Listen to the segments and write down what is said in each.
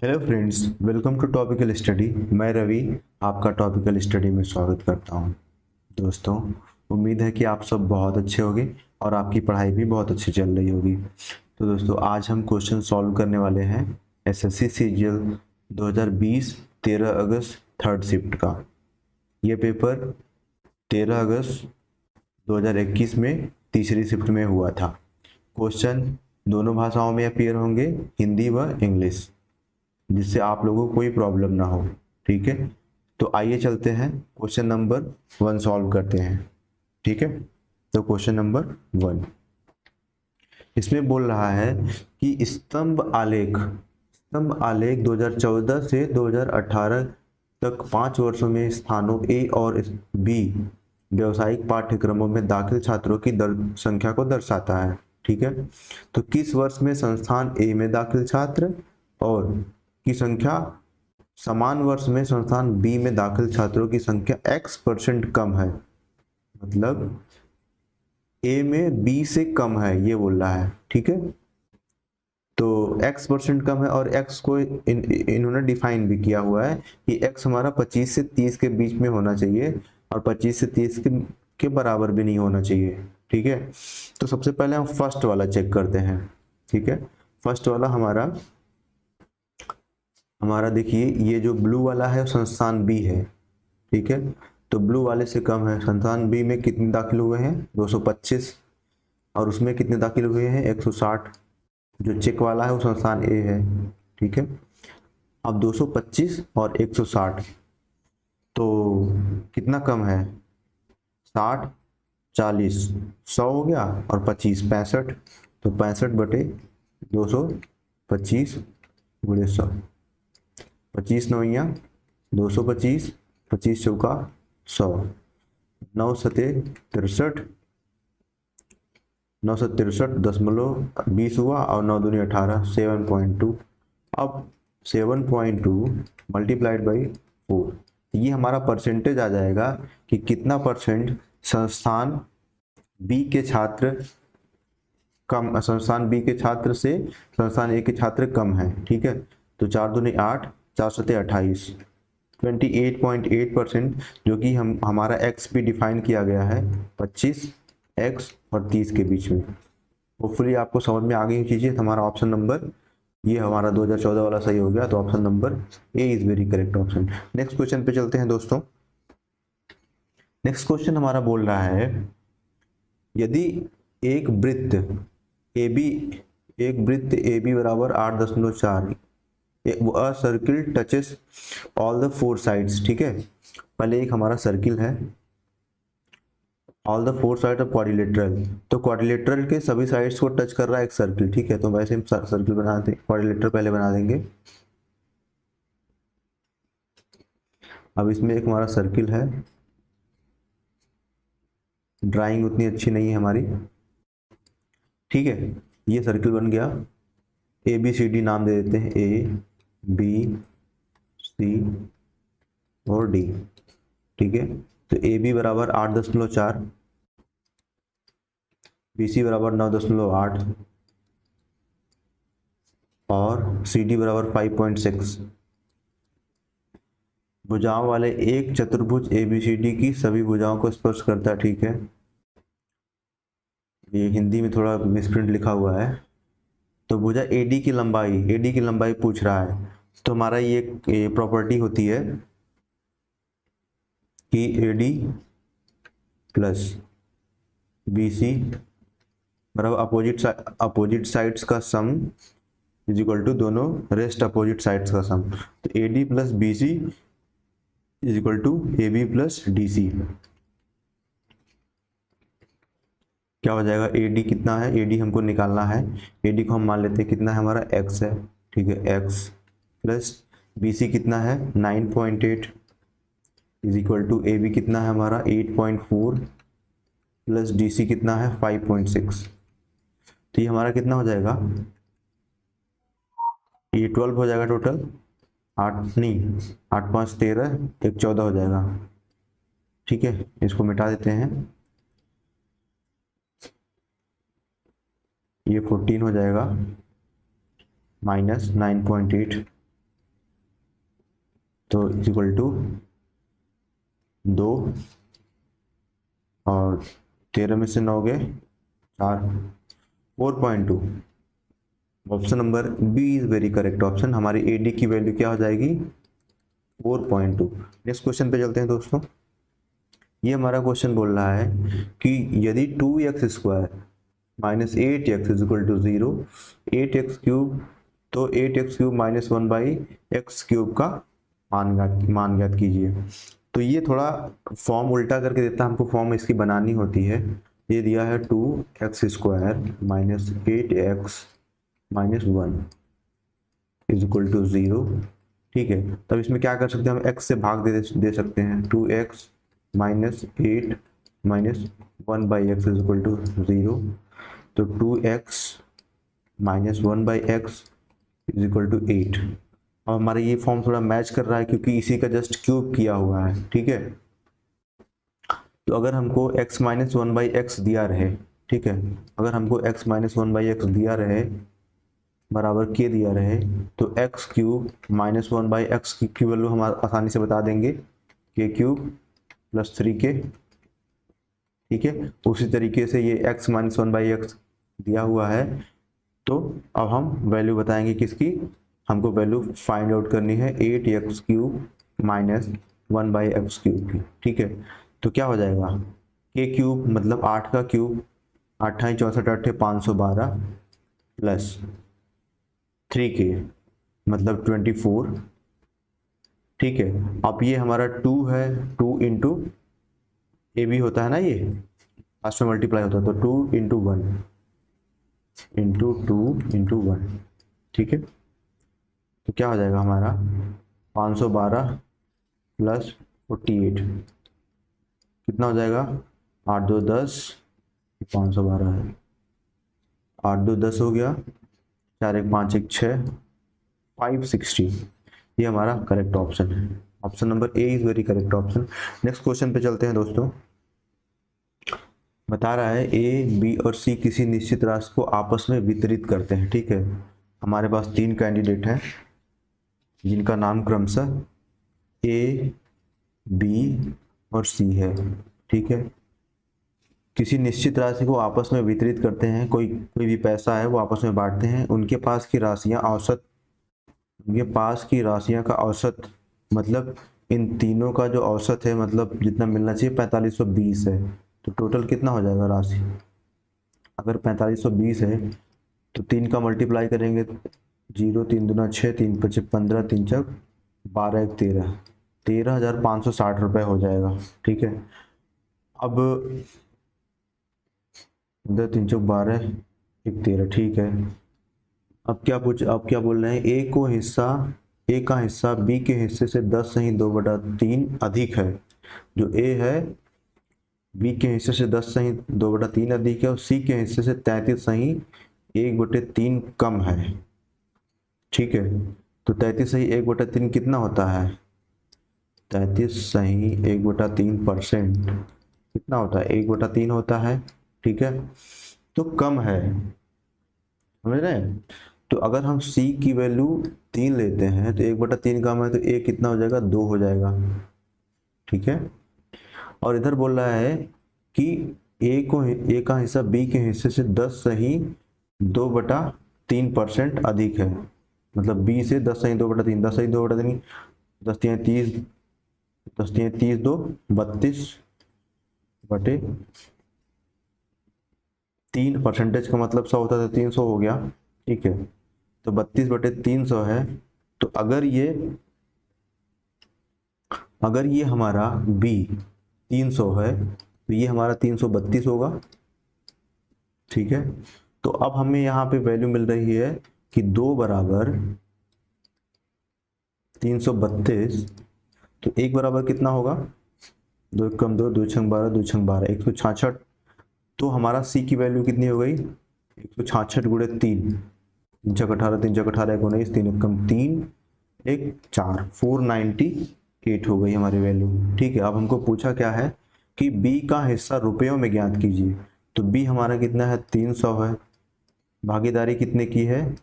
Hello friends, welcome to topical study. मैं रवि आपका topical study में स्वागत करता हूं। दोस्तों, उम्मीद है कि आप सब बहुत अच्छे होंगे और आपकी पढ़ाई भी बहुत अच्छी चल रही होगी। तो दोस्तों, आज हम क्वेश्चन सॉल्व करने वाले हैं एसएससी सीजीएल 2020 13 अगस्त थर्ड शिफ्ट का। ये पेपर 13 अगस्त 2021 में तीसरी शिफ्ट में हुआ था। क्वेश्चन दोनों भाषाओं में अपीयर होंगे, हिंदी व इंग्लिश, जिससे आप लोगों को कोई प्रॉब्लम ना हो। ठीक है, तो आइए चलते हैं क्वेश्चन नंबर 1 सॉल्व करते हैं। ठीक है, तो क्वेश्चन नंबर 1 इसमें बोल रहा है कि स्तंभ आलेख 2014 से 2018 तक 5 वर्षों में स्थानों ए और बी व्यावसायिक पाठ्यक्रमों में दाखिल छात्रों की संख्या को दर्शाता है। ठीक है, तो किस वर्ष में संस्थान ए में दाखिल छात्र और की संख्या समान वर्ष में संस्थान बी में दाखिल छात्रों की संख्या x% कम है। मतलब ए में बी से कम है, ये बोल रहा है। ठीक है, तो x% कम है और x को इन्होंने डिफाइन भी किया हुआ है कि x हमारा 25 से 30 के बीच में होना चाहिए और 25 से 30 के बराबर भी नहीं होना चाहिए। ठीक है, तो सबसे पहले हम फर्स्ट वाला चेक करते हैं। ठीक है, फर्स्ट वाला हमारा देखिए, ये जो ब्लू वाला है संस्थान बी है। ठीक है, तो ब्लू वाले से कम है। संस्थान बी में कितने दाखिल हुए हैं? 225, और उसमें कितने दाखिल हुए हैं? 160। जो चेक वाला है वो संस्थान ए है। ठीक है, अब 225 और 160, तो कितना कम है? 60, 40, 100 हो गया, और 25 65, तो 65/225 गुणे 100। 25 नौया 225, 25 चौका 100, 9×7 = 9×7 = 20 हुआ, और 9 दूनी 18, 7.2। अब 7.2 मल्टीप्लाइड बाई 4, ये हमारा परसेंटेज आ जाएगा कि कितना परसेंट संस्थान बी के छात्र कम, संस्थान बी के छात्र से संस्थान ए के छात्र कम है। ठीक है, तो 4 दूनी 8, 4×7 = 28, 28.8%, जो कि हमारा एक्स भी डिफाइन किया गया है 25, x और 30 के बीच में। होपफुली आपको समझ में आ गई चीजें। हमारा ऑप्शन नंबर, ये हमारा 2014 वाला सही हो गया, तो option number A is very correct option. Next question पे चलते हैं दोस्तों। नेक्स्ट क्वेश्चन हमारा बोल रहा है, यदि एक वृत्त ए बी बराबर 8.4, a circle touches all the 4 sides. ठीक है, पहले एक हमारा सर्किल है, all the 4 side of quadrilateral, तो क्वाड्रिलेटरल के सभी साइड्स को टच कर रहा है एक सर्किल। ठीक है, तो वैसे हम सर्किल बनाते हैं, क्वाड्रिलेटरल पहले बना देंगे। अब इसमें एक हमारा सर्किल है, ड्राइंग उतनी अच्छी नहीं है हमारी। ठीक है, ये सर्किल बन गया। ए बी सी डी नाम दे देते हैं, ए बी सी और डी। ठीक है, तो ए बी बराबर 8.4, बी सी बराबर 9.8 और सी डी बराबर 5.6। भुजाओं वाले एक चतुर्भुज ABCD की सभी भुजाओं को स्पर्श करता है। ठीक है, ये हिंदी में थोड़ा मिसप्रिंट लिखा हुआ है। तो भुजा AD की लंबाई पूछ रहा है, तो हमारा ये प्रॉपर्टी होती है कि AD प्लस BC बराबर अपोजिट साइड्स का सम इज इक्वल टू दोनों रेस्ट अपोजिट साइड्स का सम। तो AD plus BC is equal to AB plus DC। क्या हो जाएगा? AD कितना है? AD हमको निकालना है। AD को हम मान लेते हैं कितना है हमारा? x है। ठीक है, x प्लस BC कितना है? 9.8 इज इक्वल टू AB कितना है हमारा? 8.4 प्लस DC कितना है? 5.6। तो ये हमारा कितना हो जाएगा? ये 12 हो जाएगा टोटल। 8 नहीं, 8 5 13, 1 14 हो जाएगा। ठीक है, इसको मिटा देते हैं, ये 14 हो जाएगा, माइनस 9.8 तो इक्वल टू 2 और 13 में से 9 गए 4, 4.2। Option number B is very correct option. हमारी AD की वैल्यू क्या हो जाएगी 4.2। नेक्स्ट क्वेश्चन पे चलते हैं दोस्तों। ये हमारा क्वेश्चन बोल रहा है कि यदि 2x² minus 8x is equal to 0, 8x³ तो 8x³ माइनस 1/x³ का मान ज्ञात कीजिए। तो ये थोड़ा फॉर्म उल्टा करके देता है हमको, फॉर्म इसकी बनानी होती है। ये दिया है 2x² minus 8x minus 1 is equal to 0, ठीक है। तब इसमें क्या कर सकते हैं हम, x से भाग दे सकते हैं। 2x माइनस 8 माइनस 1/x इज इक्वल टू 0, तो 2x minus 1/x is equal to 8। और हमारा ये फॉर्म थोड़ा मैच कर रहा है क्योंकि इसी का जस्ट क्यूब किया हुआ है, ठीक है। तो अगर हमको x माइनस 1/x दिया रहे, ठीक है, अगर हमको x माइनस 1/x दिया रहे बराबर के दिया रहे, तो x³ माइनस 1/x की वैल्यू हम आसानी से बता देंगे, k³ प्लस 3k, ठीक है। उसी तरीके से ये x माइनस 1/x दिया हुआ है, तो अब हम वैल्यू बताएंगे किसकी, हमको वैल्यू फाइंड आउट करनी है 8x³ माइनस 1/x³ की, ठीक है। तो क्या हो जाएगा, k³ मतलब 8 का क्यूब, 8 × 64 8 512 प्लस 3k मतलब 24, ठीक है। अब ये हमारा 2 है, 2 इंटू ए भी होता है ना, ये लास्ट में मल्टीप्लाई होता है, तो 2 इंटू 1 इंटू 2 इंटू 1, ठीक है। तो क्या हो जाएगा हमारा 512 प्लस 48 कितना हो जाएगा, 8 2 10, 512 है, 8 2 10 हो गया, 4 1 5 1 6, 560। ये हमारा करेक्ट ऑप्शन है। Option number A is very correct option. Next question पे चलते हैं दोस्तों। बता रहा है ए बी और सी किसी निश्चित राशि को आपस में वितरित करते हैं, ठीक है। हमारे पास 3 कैंडिडेट हैं जिनका नाम क्रमशः ए बी और सी है, ठीक है। किसी निश्चित राशि को आपस में वितरित करते हैं, कोई भी पैसा है वो आपस में बांटते हैं। उनके पास की राशियां का औसत मतलब इन तीनों का जो औसत है, मतलब जितना मिलना चाहिए 4520 है। तो टोटल कितना हो जाएगा राशि, अगर 4520 है तो 3 का मल्टीप्लाई करेंगे, 0 3 दूना 6, 3 5 15, 3 4 12 1 13, 13,560 रुपये हो जाएगा, ठीक है। अब 3 4 12 1 13, ठीक है। अब क्या बोल रहे हैं, ए का हिस्सा बी के हिस्से से 10(2/3 अधिक है। जो ए है बी के हिस्से से 10(2/3 अधिक है, और सी के हिस्से से 33(1/3 कम है, ठीक है। तो 33(1/3 कितना होता है, 33(1/3% कितना होता है, 1/3 होता है, ठीक है। तो कम है, समझ रहे हैं। तो अगर हम c की वैल्यू 3 लेते हैं तो 1/3 कम है, तो a कितना हो जाएगा, 2 हो जाएगा, ठीक है। और इधर बोल रहा है कि a का हिस्सा b के हिस्से से 10(2/3% अधिक है। मतलब b से 10(2/3, 10(2/3 10 3 30, 10 3 30 2 32/3 परसेंटेज का मतलब 100 होता है, 300 हो गया, ठीक है। तो 32/300 है। तो अगर ये हमारा b 300 है तो ये हमारा 332 होगा, ठीक है। तो अब हमें यहाँ पे वैल्यू मिल रही है कि 2 बराबर 332, तो 1 बराबर कितना होगा, 2 कम 2, 2 6 12, 2 6 12 166। तो हमारा c की वैल्यू कितनी हो गई, 166 गुणे 3, 3 6 18, 3 6 18 19, 3 कम 3 1 4, 498 हो गई हमारी वैल्यू, ठीक है। अब हमको पूछा क्या है कि b का हिस्सा रुपयों में ज्ञात कीजिए। तो b हमारा कितना है, 300 है, भागीदारी कितने की है,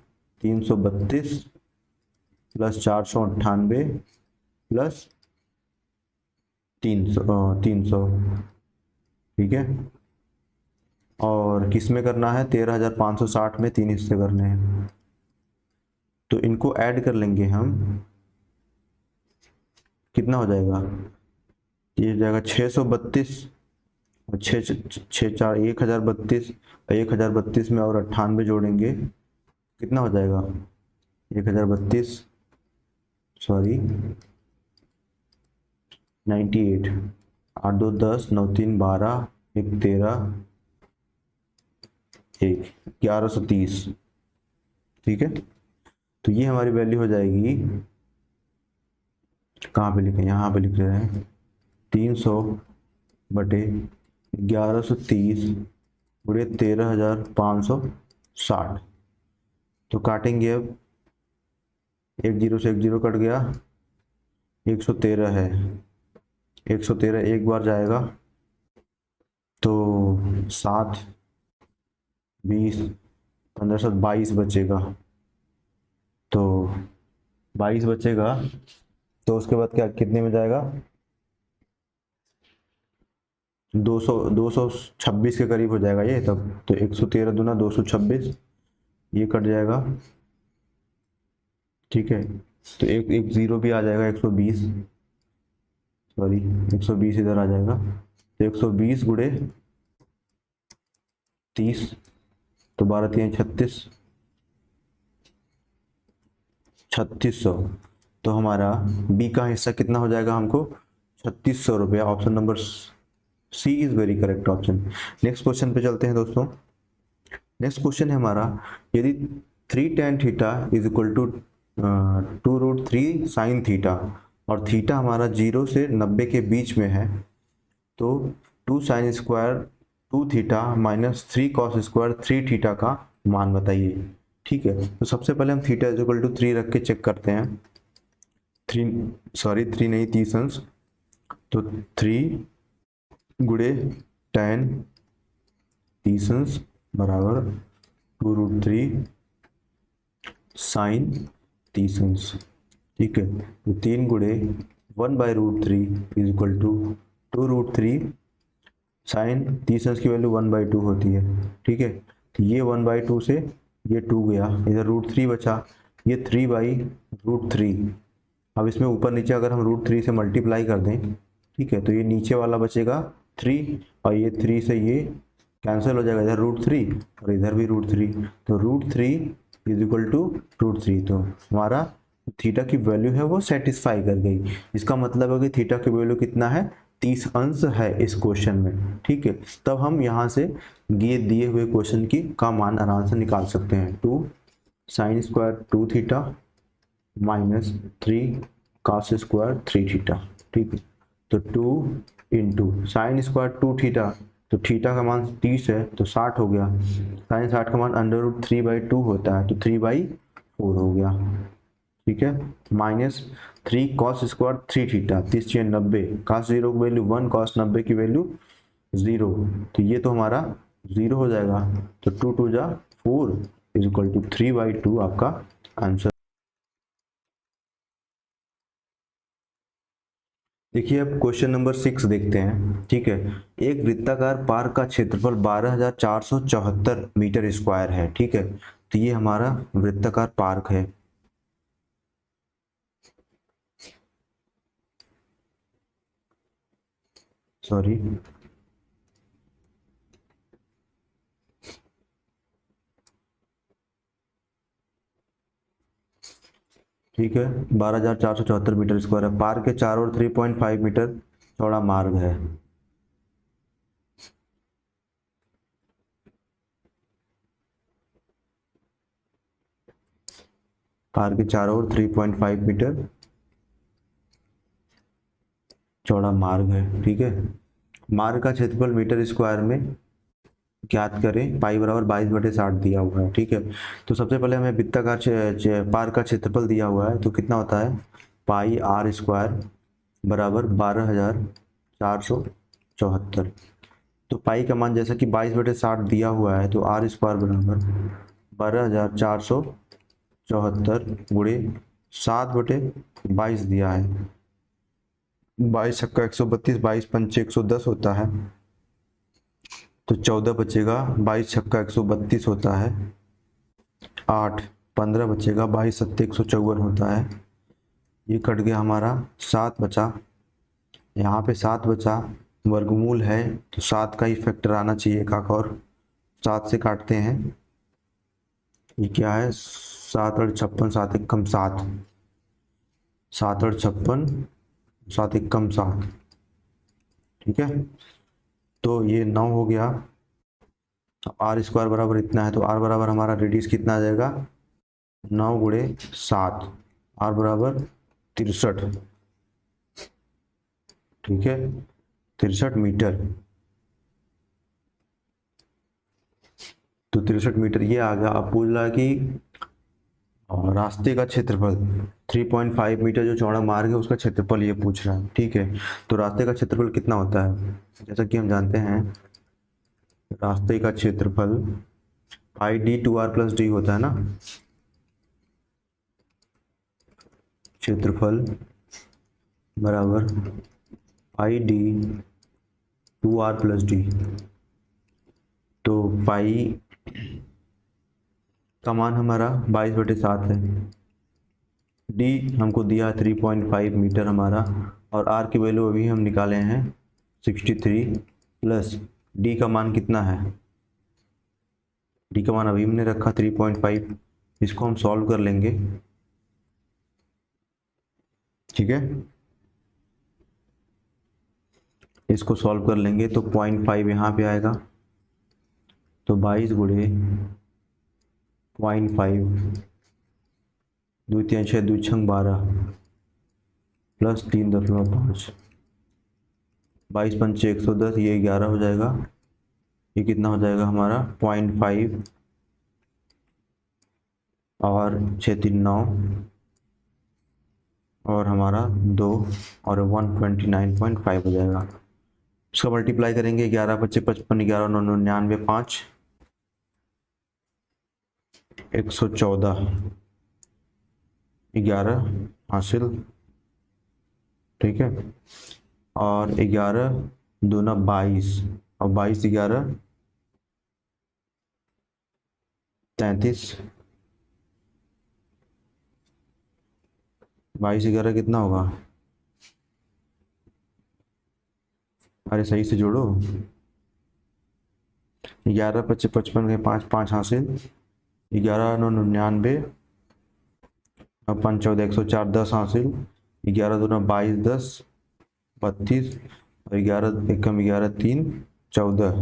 332 प्लस 498 प्लस 300, ठीक है। और किस में करना है, 13,560 में 3 हिस्से करने हैं, तो इनको ऐड कर लेंगे हम। कितना हो जाएगा, ये हो जाएगा 632 और 6 1032, 1032 में और 98 जोड़ेंगे, कितना हो जाएगा 1032, सॉरी 98, 8 2 10, 9 3 12, 1 13, 1 1130, ठीक है। तो ये हमारी वैल्यू हो जाएगी, कहाँ पे लिखे, यहाँ पे लिख रहे हैं 300 बटे 1130 गुणे 13,560। तो काटेंगे अब, एक जीरो से एक जीरो कट गया, 113 है, 113 एक बार जाएगा तो 7 20 15 7 22 बचेगा, तो 22 बचेगा, तो उसके बाद क्या कितने में जाएगा, 226 के करीब हो जाएगा ये तब। तो 113 दूना 226, ये कट जाएगा, ठीक है। तो एक एक जीरो भी आ जाएगा, 120, सॉरी 120 इधर आ जाएगा, तो 120 गुणे 30, तो 12 3 36, 3600। तो हमारा बी का हिस्सा कितना हो जाएगा हमको, 3600 रुपया। Option number C is very correct option. Next question पे चलते हैं दोस्तों। नेक्स्ट क्वेश्चन है हमारा, यदि 3 tan theta is equal to 2√3 sin theta और थीटा हमारा 0 से 90 के बीच में है, तो 2 sin square 2 theta minus 3 cos square 3 theta का मान बताइए, ठीक है। तो सबसे पहले हम थीटा इज इक्वल टू 3 रख के चेक करते हैं, 3 नहीं 30 अंश, तो 3 गुणे tan 30 अंश बराबर 2√3 साइन 30 अंश, ठीक है। तो 3 गुणे 1/√3 इज इक्वल टू 2√3 साइन 30 अंश की वैल्यू 1/2 होती है, ठीक है। तो ये 1/2 से ये 2 गया, इधर √3 बचा, ये 3/√3। अब इसमें ऊपर नीचे अगर हम √3 से मल्टीप्लाई कर दें, ठीक है, तो ये नीचे वाला बचेगा 3 और ये 3 से ये कैंसिल हो जाएगा, इधर √3 और इधर भी √3, तो √3 इज इक्वल टू √3। तो हमारा थीटा की वैल्यू है वो सेटिस्फाई कर गई। इसका मतलब है कि थीटा की वैल्यू कितना है, 30 अंश है इस क्वेश्चन में, ठीक है। तब हम यहाँ से ये दिए हुए क्वेश्चन की का मान आराम से निकाल सकते हैं। 2 sin square 2 theta minus 3 cos square 3 theta, ठीक है। तो 2 इंटू साइन स्क्वायर 2 थीटा, तो थीटा का मान 30 है तो 60 हो गया, साइन 60 का मान √3/2 होता है, तो 3/4 हो गया, ठीक है। Minus 3 cos square 3 theta, 30 90, cos 0 की वैल्यू 1, cos 90 की वैल्यू 0, तो ये तो हमारा 0 हो जाएगा, तो 2 2 जा 4 इज इक्वल टू 3/2 आपका आंसर। देखिए अब क्वेश्चन नंबर 6 देखते हैं, ठीक है। एक वृत्ताकार पार्क का क्षेत्रफल 12,474 मीटर स्क्वायर है, ठीक है। तो ये हमारा वृत्ताकार पार्क है, सॉरी ठीक है, 12,474 मीटर स्क्वायर है। पार्क के चारों ओर 3.5 मीटर चौड़ा मार्ग है, पार्क के चारों ओर 3.5 मीटर चौड़ा मार्ग है, ठीक है। मार्ग का क्षेत्रफल मीटर स्क्वायर में ज्ञात करें, पाई बराबर 22/60 दिया हुआ है, ठीक है। तो सबसे पहले हमें वृत्ताकार पार्क का क्षेत्रफल दिया हुआ है, तो कितना होता है, पाई r स्क्वायर बराबर 12,474। तो पाई का मान जैसा कि 22/60 दिया हुआ है, तो r स्क्वायर बराबर 12,474 गुणे 7/22 दिया है, 22 छक्का 132, 22 पंचे 110 होता है, तो 14 बचेगा, 22 छक्का 132 होता है, 8 15 बचेगा, 22 सत्ते 154 होता है, ये कट गया हमारा, 7 बचा, यहाँ पे 7 बचा, वर्गमूल है तो 7 का ही फैक्टर आना चाहिए एक आख, और 7 से काटते हैं, ये क्या है, 7 8 56, 7 1 कम 7, 7 8 56, 7 1 कम 7, ठीक है, तो ये 9 हो गया। आर स्क्वायर बराबर इतना है, तो आर बराबर हमारा रेडियस कितना आ जाएगा, 9 गुणे 7, आर बराबर 63, ठीक है, 63 मीटर। तो 63 मीटर ये आ गया। अब पूछ रहा है कि रास्ते का क्षेत्रफल 3.5 मीटर जो चौड़ा मार्ग है उसका क्षेत्रफल ये पूछ रहा है, ठीक है। तो रास्ते का क्षेत्रफल कितना होता है, जैसा कि हम जानते हैं रास्ते का क्षेत्रफल पाई डी 2r प्लस डी होता है ना, क्षेत्रफल बराबर पाई डी 2r प्लस डी। तो पाई का मान हमारा 22/7 है, डी हमको दिया 3.5 मीटर हमारा, और आर की वैल्यू अभी हम निकाले हैं 63, प्लस डी का मान कितना है, डी का मान अभी हमने रखा 3.5, इसको हम सॉल्व कर लेंगे, ठीक है, इसको सॉल्व कर लेंगे तो 0.5 यहाँ पे आएगा, तो 22 गुणे 0.5, 2 3 6 2 6 12 प्लस 3.5, 22 पंचे 110, ये 11 हो जाएगा, ये कितना हो जाएगा हमारा 0.5 और 6 3 9 और हमारा 2 और 129.5 हो जाएगा। इसका मल्टीप्लाई करेंगे, 11 25 55, 11 9 99, 5 114, 11 हासिल, ठीक है, और 11 दूना 22 और 22 11 33, 22 11 कितना होगा, अरे सही से जोड़ो, 11 25 55 के 5 5 हासिल, 11 9 99 और 5 14 104, 10 हासिल, 11 दूना 22 10 32 और 11 एकम 11 3 14,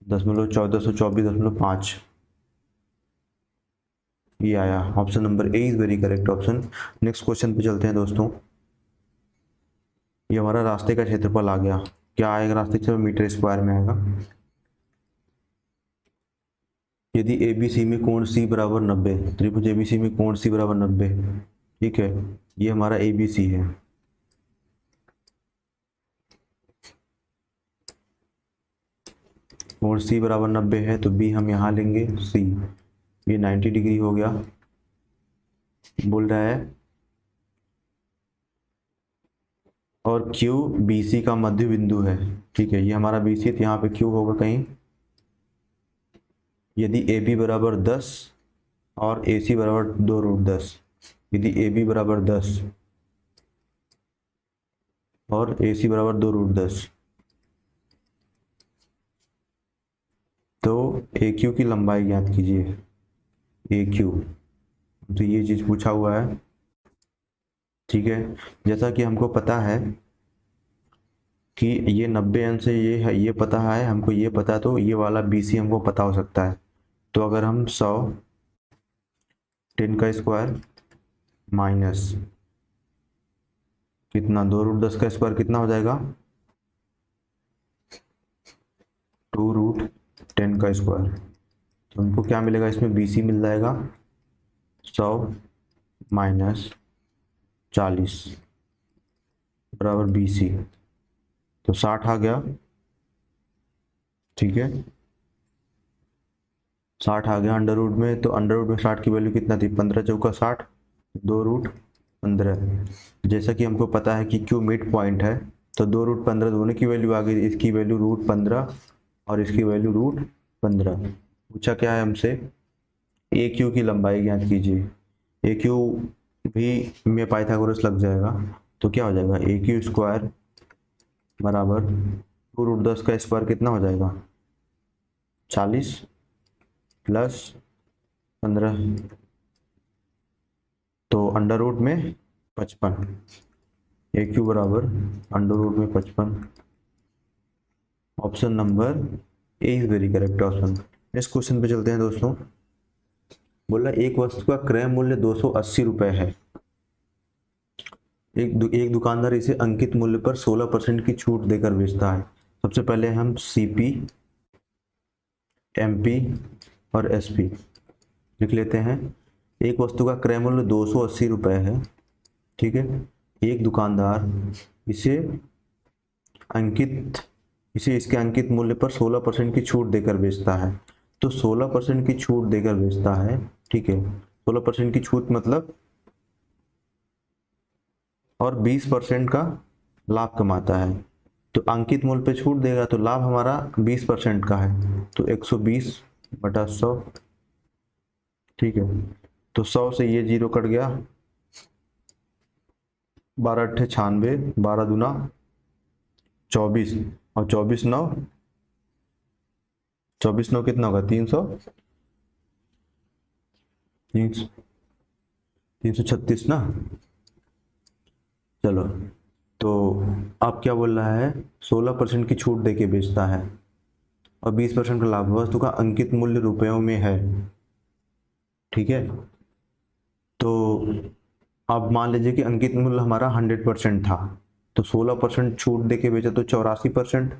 1424.5, ये आया। Option number A is very correct option. Next question पे चलते हैं दोस्तों। ये हमारा रास्ते का क्षेत्रफल आ गया, क्या आएगा रास्ते का मीटर स्क्वायर में आएगा। यदि ABC में कोण C बराबर 90, त्रिभुज ABC में कोण C बराबर 90, ठीक है, ये हमारा ABC है, कोण C बराबर 90 है, तो B हम यहाँ लेंगे C, ये 90 डिग्री हो गया। बोल रहा है और Q BC का मध्य बिंदु है, ठीक है, ये हमारा BC है, तो यहाँ पे Q होगा कहीं। यदि AB बराबर 10 और AC बराबर 2√10, यदि AB बराबर 10 और AC बराबर 2√10, तो AQ की लंबाई ज्ञात कीजिए, AQ, तो ये चीज पूछा हुआ है, ठीक है। जैसा कि हमको पता है कि ये 90 अंश से ये है, ये पता है हमको, ये पता, तो ये वाला BC हमको पता हो सकता है। तो अगर हम 100 10 का स्क्वायर माइनस कितना 2√10 का स्क्वायर कितना हो जाएगा, 2√10 का स्क्वायर, तो हमको क्या मिलेगा, इसमें BC मिल जाएगा 100 माइनस 40 बराबर BC, तो 60 आ गया, ठीक है, 60 आ गया अंडर रूट में। तो अंडर रूट में 60 की वैल्यू कितना थी, 15 चौका 60, 2√10 15। जैसा कि हमको पता है कि क्यू मिड पॉइंट है, तो 2√15 दोनों की वैल्यू आ गई। इसकी वैल्यू √15 और इसकी वैल्यू √15। पूछा क्या है हमसे, ए क्यू की लंबाई ज्ञात कीजिए। ए क्यू भी में पाइथागोरस लग जाएगा, तो क्या हो जाएगा, ए क्यू स्क्वायर बराबर 2√10 का स्क्वायर कितना हो जाएगा, 40 प्लस 15, तो अंडर रूट में 55। ए क्यू बराबर अंडर रूट में 55। Option number A is very correct option. Next question पे चलते हैं दोस्तों। बोला एक वस्तु का क्रय मूल्य 280 रुपए है। एक दुकानदार इसे अंकित मूल्य पर 16% की छूट देकर बेचता है। सबसे पहले हम सीपी, एमपी और एसपी लिख लेते हैं। एक वस्तु का क्रय मूल्य 280 रुपए है, ठीक है। एक दुकानदार इसे इसके अंकित मूल्य पर 16% की छूट देकर बेचता है। तो 16% की छूट देकर बेचता है, ठीक है। 16% की छूट मतलब और 20% का लाभ कमाता है। तो अंकित मूल्य पे छूट देगा तो लाभ हमारा 20% का है, तो 120/100, ठीक है। तो 100 से ये 0 कट गया, 12 अट्ठे 96, 12 दूना 24 और 24 9 कितना होगा, 336 ना। चलो, तो अब क्या बोल रहा है, 16% की छूट देके बेचता है और 20% का लाभ। वस्तु का अंकित मूल्य रुपयों में है, ठीक है। तो अब मान लीजिए कि अंकित मूल्य हमारा 100% था, तो 16% छूट देके बेचा तो 84%,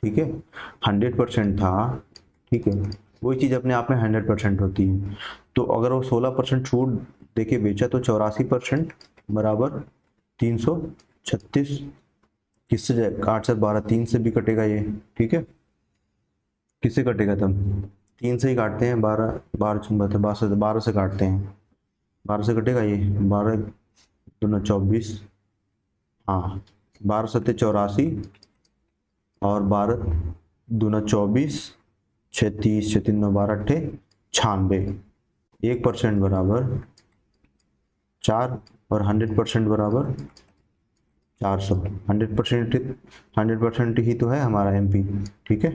ठीक है। 100% था, ठीक है, वही चीज़ अपने आप में 100% होती है। तो अगर वो 16% छूट देके बेचा तो 84% बराबर 336। किससे जाएगा, 8 से 12, 3 से भी कटेगा ये, ठीक है। किससे कटेगा तब, 3 से ही काटते हैं, 12 12 से काटते हैं, 12 से कटेगा ये, 12 दूना 24, हाँ 12 सत्ते 84 और 12 दूना 24, 36 36 9 12 अट्ठे 96। 1% बराबर 4 और 100% बराबर 400। 100% ही तो है हमारा एमपी, ठीक है।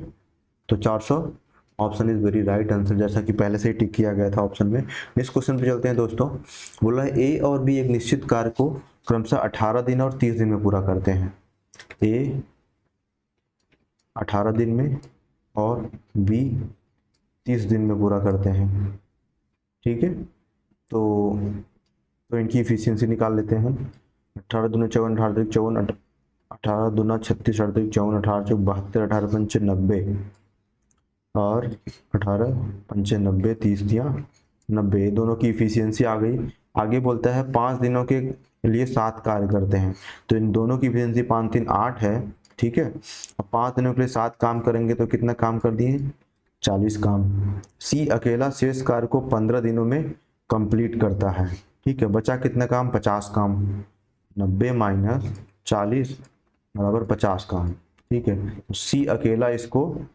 तो 400 option is very right answer, जैसा कि पहले से ही टिक किया गया था ऑप्शन में। नेक्स्ट क्वेश्चन पे चलते हैं दोस्तों। बोला है ए और बी एक निश्चित कार्य को क्रमशः 18 दिन और 30 दिन में पूरा करते हैं। ए 18 दिन में और बी 30 दिन में पूरा करते हैं, ठीक है। तो इनकी इफिशियंसी निकाल लेते हैं। 18 दूना 54, 18 54, 18 दूना 36, 38 54, 18 चौक 72, 18 पंचे 90 और 18 पंचे 90, 30 दिया 90। दोनों की इफिशियंसी आ गई। आगे बोलता है 5 दिनों के लिए 7 कार्य करते हैं, तो इन दोनों की इफिशियंसी 5 3 8 है, ठीक है। अब 5 दिनों के लिए 7 काम करेंगे तो कितना काम कर दिए, 40 काम। सी अकेला शेष कार्य को 15 दिनों में कंप्लीट करता है, ठीक है। बचा कितना काम, 50 काम। 90 माइनस 40 बराबर 50 काम, ठीक है। सी अकेला इसको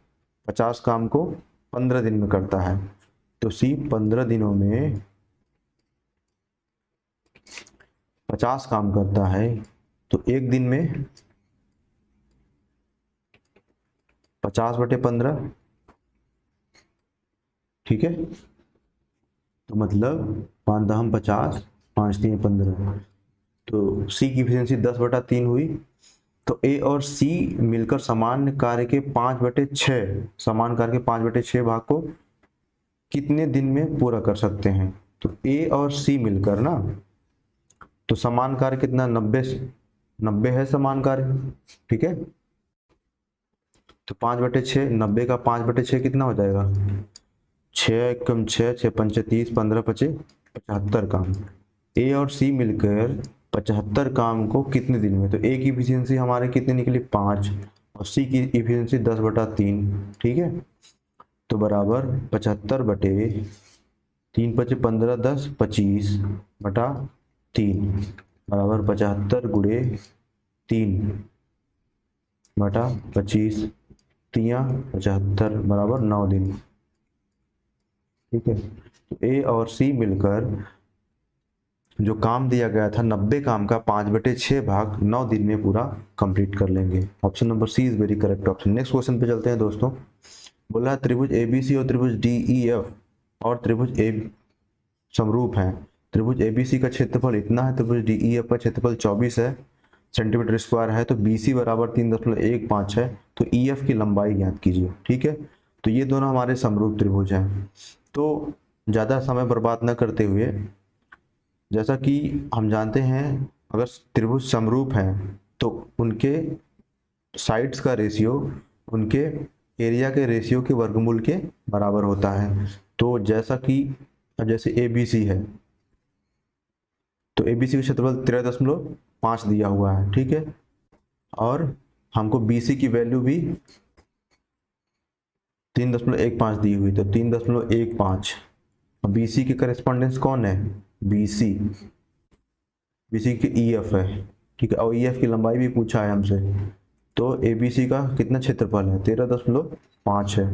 50 काम को 15 दिन में करता है, तो सी 15 दिनों में 50 काम करता है, तो एक दिन में 50/15, ठीक है। तो मतलब 5 दहम 50, 5 3 15, तो सी की इफिशियंसी 10/3 हुई। तो ए और सी मिलकर सामान्य कार्य के 5/6 भाग को कितने दिन में पूरा कर सकते हैं। तो ए और सी मिलकर ना, तो समान कार्य कितना, 90 है समान कार्य, ठीक है। तो 5/6, 90 का 5/6 कितना हो जाएगा, 6 कम 6 6 पंचे 30, 15 पचे 75 काम। ए और सी मिलकर 75 काम को कितने दिन में, तो ए की इफिशियंसी हमारे कितनी निकली 5 और सी की इफिशियंसी 10/3, ठीक है। तो बराबर 75/3 5 15 10 25/3 3 बराबर 75 गुणे 3/25, 3×75 बराबर 9 दिन। ठीक है, तो ए और सी मिलकर जो काम दिया गया था 90 काम का 5/6 भाग 9 दिन में पूरा कंप्लीट कर लेंगे। Option number C is very correct option. Next question पे चलते हैं दोस्तों। बोला है त्रिभुज एबीसी और त्रिभुज डीईएफ और त्रिभुज ए समरूप हैं। त्रिभुज एबीसी का क्षेत्रफल इतना है, त्रिभुज डीईएफ का क्षेत्रफल 24 है सेंटीमीटर स्क्वायर है, तो बीसी बराबर 3.15 है, तो ईएफ की लंबाई ज्ञात कीजिए। ठीक है, तो ये दोनों हमारे समरूप त्रिभुज हैं। तो ज़्यादा समय बर्बाद न करते हुए, जैसा कि हम जानते हैं अगर त्रिभुज समरूप हैं तो उनके साइड्स का रेशियो उनके एरिया के रेशियो के वर्गमूल के बराबर होता है। तो जैसा कि जैसे ABC है, तो ABC का क्षेत्रफल 13.5 दिया हुआ है। ठीक है, और हमको BC की वैल्यू भी 3.15 दी हुई, तो 3.15। BC के करेस्पॉन्डेंस कौन है? BC की EF है। ठीक है, और EF की लंबाई भी पूछा है हमसे, तो ABC का कितना क्षेत्रफल है? 13.5 है।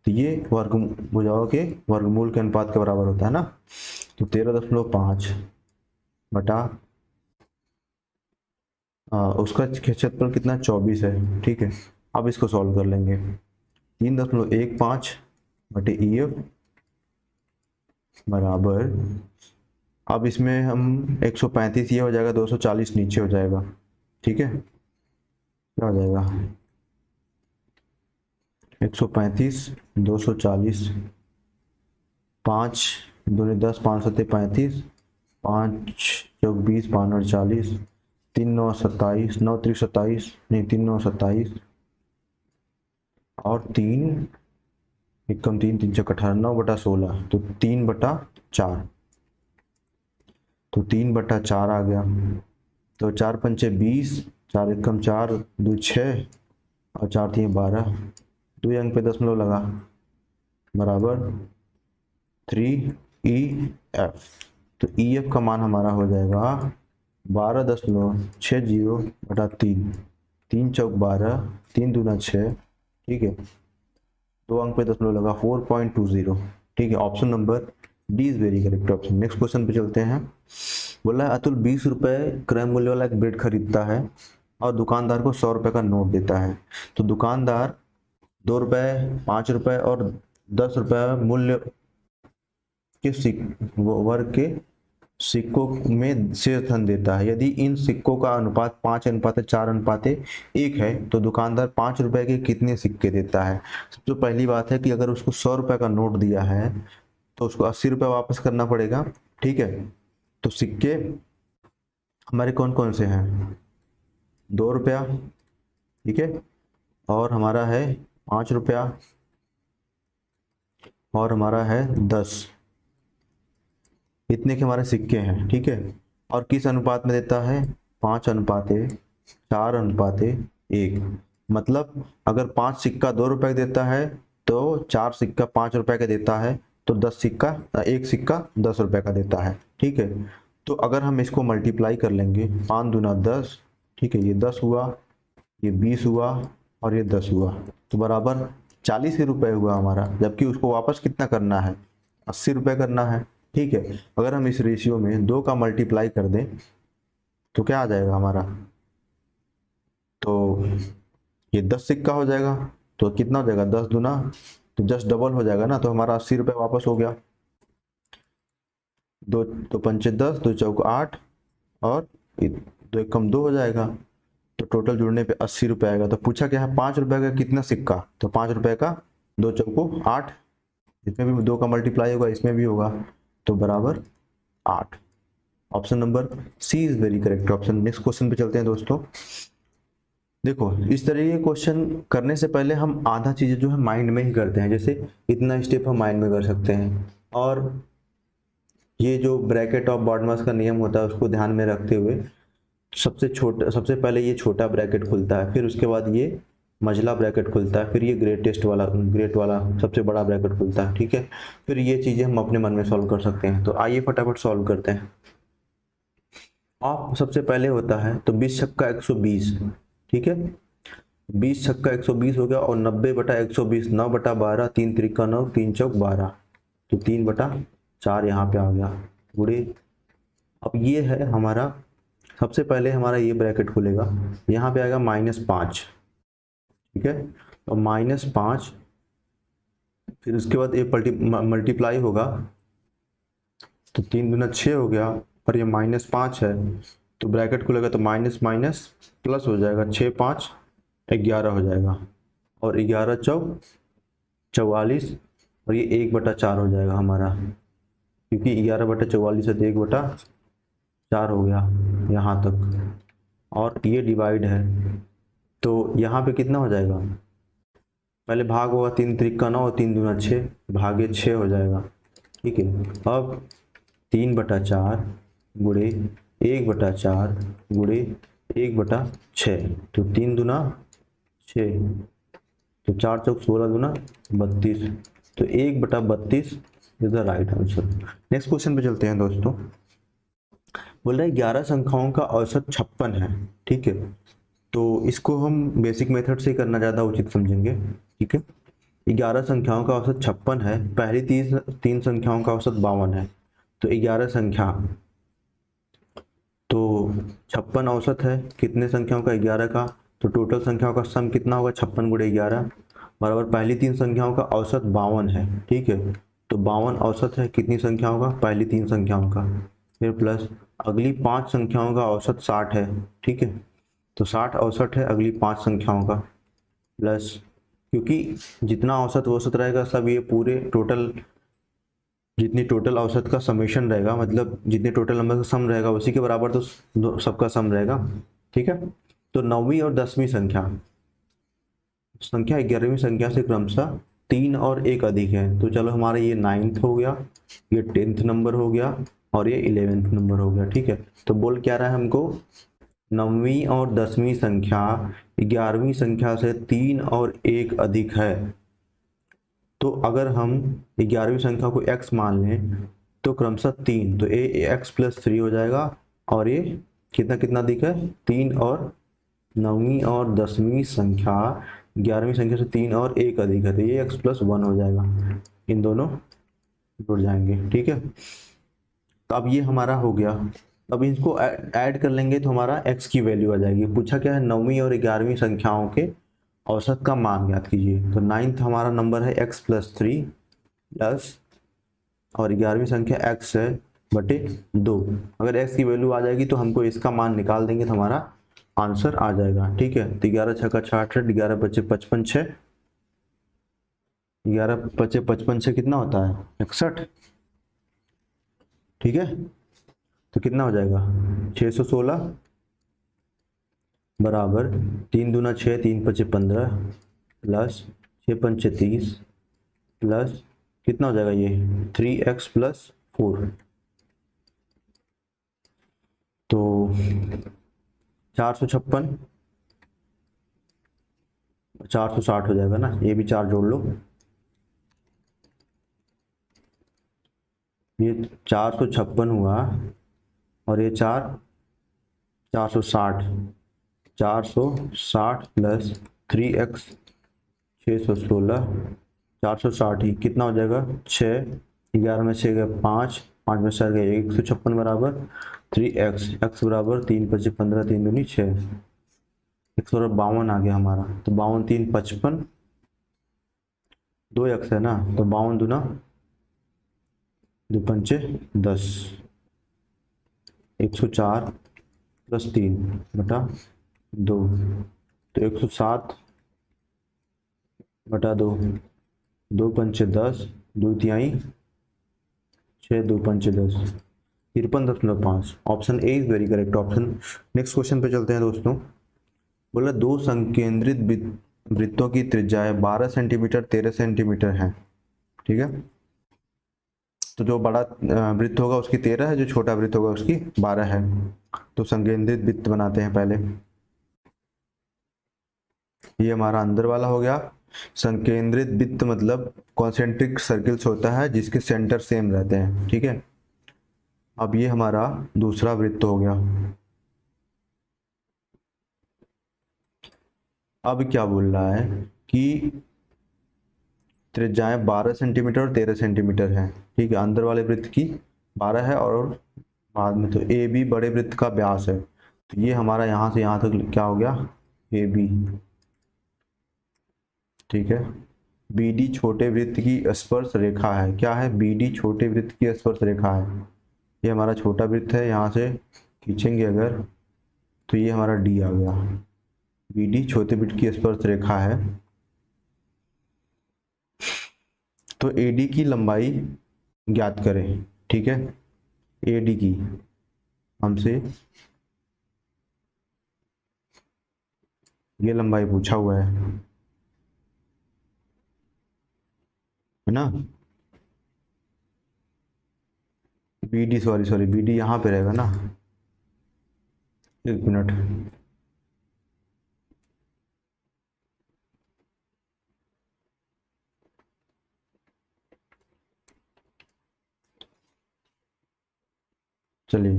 तो ये भुजाओं के वर्गमूल के अनुपात के बराबर होता है ना, तो 13.5 बटा उसका क्षेत्रफल कितना? 24 है। ठीक है, अब इसको सॉल्व कर लेंगे। 3.15 बटे EF बराबर, अब इसमें हम 135 ये हो जाएगा, 240 नीचे हो जाएगा। ठीक है, क्या हो जाएगा? 135 240, 5 दूनी 10, 5 सत्ते 35, 5 चौक 20, 5 और 40, 3 9 27, 9 3 27, नहीं 3 9 27 और 3 एकम 3 3 चौक 18, 9/16, तो 3/4, तो 3/4 आ गया। तो 4 पंचे 20, 4 एकम 4, 2 6 और 4 3 12, 2 अंक पे दशमलव लगा, बराबर 3EF। तो EF का मान हमारा हो जाएगा 12.60/3, 3 चौक 12, 3 दूना 6। ठीक है, 2 अंक पे दशमलव लगा, 4.20। ठीक है, option number D is very correct option. Next question पे चलते हैं। बोला है अतुल 20 रुपए क्रय मूल्य वाला एक ब्रेड खरीदता है और दुकानदार को 100 रुपए का नोट देता है। तो दुकानदार 2 रुपए, 5 रुपए और 10 रुपए मूल्य के वर्ग के सिक्कों में शेष धन देता है। यदि इन सिक्कों का अनुपात 5:4:1 है तो दुकानदार 5 रुपए के कितने सिक्के देता है? सबसे पहली बात है कि अगर उसको 100 रुपए का नोट दिया है तो उसको 80 रुपए वापस करना पड़ेगा। ठीक है, तो सिक्के हमारे कौन कौन से हैं? 2 रुपया, ठीक है, और हमारा है 5 रुपया, और हमारा है 10। इतने के हमारे सिक्के हैं। ठीक है, और किस अनुपात में देता है? 5:4:1। मतलब अगर 5 सिक्का 2 रुपए देता है तो 4 सिक्का 5 रुपए का देता है, तो 1 सिक्का 10 रुपए का देता है। ठीक है, तो अगर हम इसको मल्टीप्लाई कर लेंगे, 5 दूना 10, ठीक है, ये 10 हुआ, ये 20 हुआ और ये 10 हुआ, तो बराबर 40 ही रुपए हुआ हमारा। जबकि उसको वापस कितना करना है? 80 रुपए करना है। ठीक है, अगर हम इस रेशियो में 2 का मल्टीप्लाई कर दें तो क्या आ जाएगा हमारा? तो ये 10 सिक्का हो जाएगा, तो कितना हो जाएगा? 10 दूना, तो 10 डबल हो जाएगा ना, तो हमारा 80 रुपए वापस हो गया। 2 तो पंचे 10, 2 चौक 8 और 2 एकम 2 हो जाएगा, तो टोटल जुड़ने पे 80 रुपए आएगा। तो पूछा क्या है? 5 रुपए का कितना सिक्का? तो 5 रुपए का 2 चौको 8, इसमें भी 2 का मल्टीप्लाई होगा, इसमें भी होगा, तो बराबर 8। Option number C is very correct option. Next question पे चलते हैं दोस्तों। देखो, इस तरह के क्वेश्चन करने से पहले हम आधा चीजें जो है माइंड में ही करते हैं। जैसे इतना स्टेप हम माइंड में कर सकते हैं, और ये जो ब्रैकेट ऑफ बॉडमास का नियम होता है उसको ध्यान में रखते हुए सबसे पहले ये छोटा ब्रैकेट खुलता है, फिर उसके बाद ये मझला ब्रैकेट खुलता है, फिर ये ग्रेट वाला सबसे बड़ा ब्रैकेट खुलता है। ठीक है, फिर ये चीजें हम अपने मन में सॉल्व कर सकते हैं। तो आइए फटाफट सॉल्व करते हैं। ऑफ सबसे पहले होता है तो 20 छक्का 120, ठीक है, 20 छक्का 120 हो गया, और 90/120, 9/12, 3 त्रिका 9, 3 चौक 12, तो 3/4 यहाँ पे आ गया गुणे। अब ये है हमारा, सबसे पहले हमारा ये ब्रैकेट खुलेगा, यहाँ पे आएगा -5, ठीक है, और -5, फिर उसके बाद ये मल्टीप्लाई होगा, तो 3 दूना 6 हो गया, और ये -5 है, तो ब्रैकेट खुलेगा तो माइनस माइनस प्लस हो जाएगा, 6 5 11 हो जाएगा, और 11 चौक 44, और ये 1/4 हो जाएगा हमारा, क्योंकि 11/44 है तो 1/4 हो गया यहाँ तक, और ये डिवाइड है, तो यहाँ पे कितना हो जाएगा, पहले भाग होगा, 3 त्रिका 9 और 3 दूना 6, भागे 6 हो जाएगा, ठीक है। अब 3/4 गुणे 1/4 गुणे 1/6, तो 3 दूना 6, तो 4 चौक 16 दूना 32, तो 1/32 is the right answer. Next question पे चलते हैं दोस्तों। बोल रहा है 11 संख्याओं का औसत 56 है, ठीक है, तो इसको हम बेसिक मेथड से करना ज़्यादा उचित समझेंगे, ठीक है। 11 संख्याओं का औसत 56 है, पहली 3 संख्याओं का औसत 52 है, तो 11 संख्या, तो 56 औसत है कितने संख्याओं का, 11 का, तो टोटल संख्याओं का सम कितना होगा, 56 गुणे 11 बराबर पहली 3 संख्याओं का औसत 52 है, ठीक है, तो 52 औसत है कितनी संख्याओं का, पहली 3 संख्याओं का, फिर प्लस अगली 5 संख्याओं का औसत 60 है, ठीक है, तो 60 औसत है अगली 5 संख्याओं का, प्लस क्योंकि जितना औसत रहेगा सब ये पूरे टोटल, जितनी टोटल औसत का समेशन रहेगा, मतलब जितने टोटल नंबर का सम रहेगा उसी के बराबर तो सबका सम रहेगा, ठीक है। तो 9वीं और 10वीं संख्या 11वीं संख्या से क्रमशः 3 और 1 अधिक है, तो चलो हमारा ये 9th हो गया, ये 10th नंबर हो गया, और ये 11th नंबर हो गया, ठीक है। तो बोल क्या रहा है हमको, 9वीं और 10वीं संख्या 11वीं संख्या से 3 और 1 अधिक है, तो अगर हम 11वीं संख्या को x मान लें तो क्रमशः 3, तो ये x+3 हो जाएगा, और ये कितना कितना अधिक है, 3, और 9वीं और 10वीं संख्या 11वीं संख्या से 3 और 1 अधिक है, तो ये x+1 हो जाएगा, इन दोनों जुड़ जाएंगे, ठीक है। तो अब ये हमारा हो गया, अब इसको ऐड कर लेंगे तो हमारा x की वैल्यू आ जाएगी। पूछा क्या है, 9वीं और 11वीं संख्याओं के औसत का मान ज्ञात कीजिए, तो 9th हमारा नंबर है x+3 प्लस, और 11वीं संख्या x है बटे 2, अगर x की वैल्यू आ जाएगी तो हमको इसका मान निकाल देंगे तो हमारा आंसर आ जाएगा, ठीक है। तो 11 छक्का 66, 11 पचे 55 6, 11 पचे 55 6 कितना होता है 61, ठीक है, तो कितना हो जाएगा 616 बराबर 3 दूना 6, 3 पचे 15 प्लस 6 पंचे 30 प्लस कितना हो जाएगा ये 3x+4, तो 456 460 हो जाएगा ना, ये भी 4 जोड़ लो, ये 456 हुआ, और ये 460 प्लस 3x 616, 460 ही कितना हो जाएगा 6, 11 में 6 गया 5, 5 में 4 गया 156 बराबर 3x, x बराबर 3 पचे 15, 3 दूनी 6, x बराबर 52 आ गया हमारा, तो 52 3 55, 2x है ना, तो 52 दूना 2 पंचे 10, 104 प्लस 3 बटा 2, तो 107 बटा 2, 2 पंचे 10, 2 तिहाई 6, 2 पंचे 10, 53.5, option A is very correct option. Next question पे चलते हैं दोस्तों। बोला 2 संकेंद्रित वृत्तों की त्रिज्याएं 12 सेंटीमीटर 13 सेंटीमीटर है, ठीक है, तो जो बड़ा वृत्त होगा उसकी 13 है, जो छोटा वृत्त होगा उसकी 12 है, तो संकेंद्रित वृत्त बनाते हैं पहले। ये हमारा अंदर वाला हो गया। संकेंद्रित वृत्त मतलब कॉन्सेंट्रिक सर्किल्स होता है जिसके सेंटर सेम रहते हैं, ठीक है। अब ये हमारा दूसरा वृत्त हो गया। अब क्या बोल रहा है कि त्रिज्याएं 12 सेंटीमीटर और 13 सेंटीमीटर है। ठीक है, अंदर वाले वृत्त की 12 है और बाद में तो ए बी बड़े वृत्त का व्यास है। तो ये हमारा यहाँ से यहाँ तक क्या हो गया, ए बी। ठीक है, बी डी छोटे वृत्त की स्पर्श रेखा है। क्या है, बी डी छोटे वृत्त की स्पर्श रेखा है। ये हमारा छोटा वृत्त है, यहाँ से खींचेंगे अगर तो ये हमारा डी आ गया। बी डी छोटे वृत्त की स्पर्श रेखा है। तो ए डी की लंबाई ज्ञात करें। ठीक है, ए डी की हमसे ये लंबाई पूछा हुआ है ना। B D sorry B D यहाँ पे रहेगा ना। एक मिनट, चलिए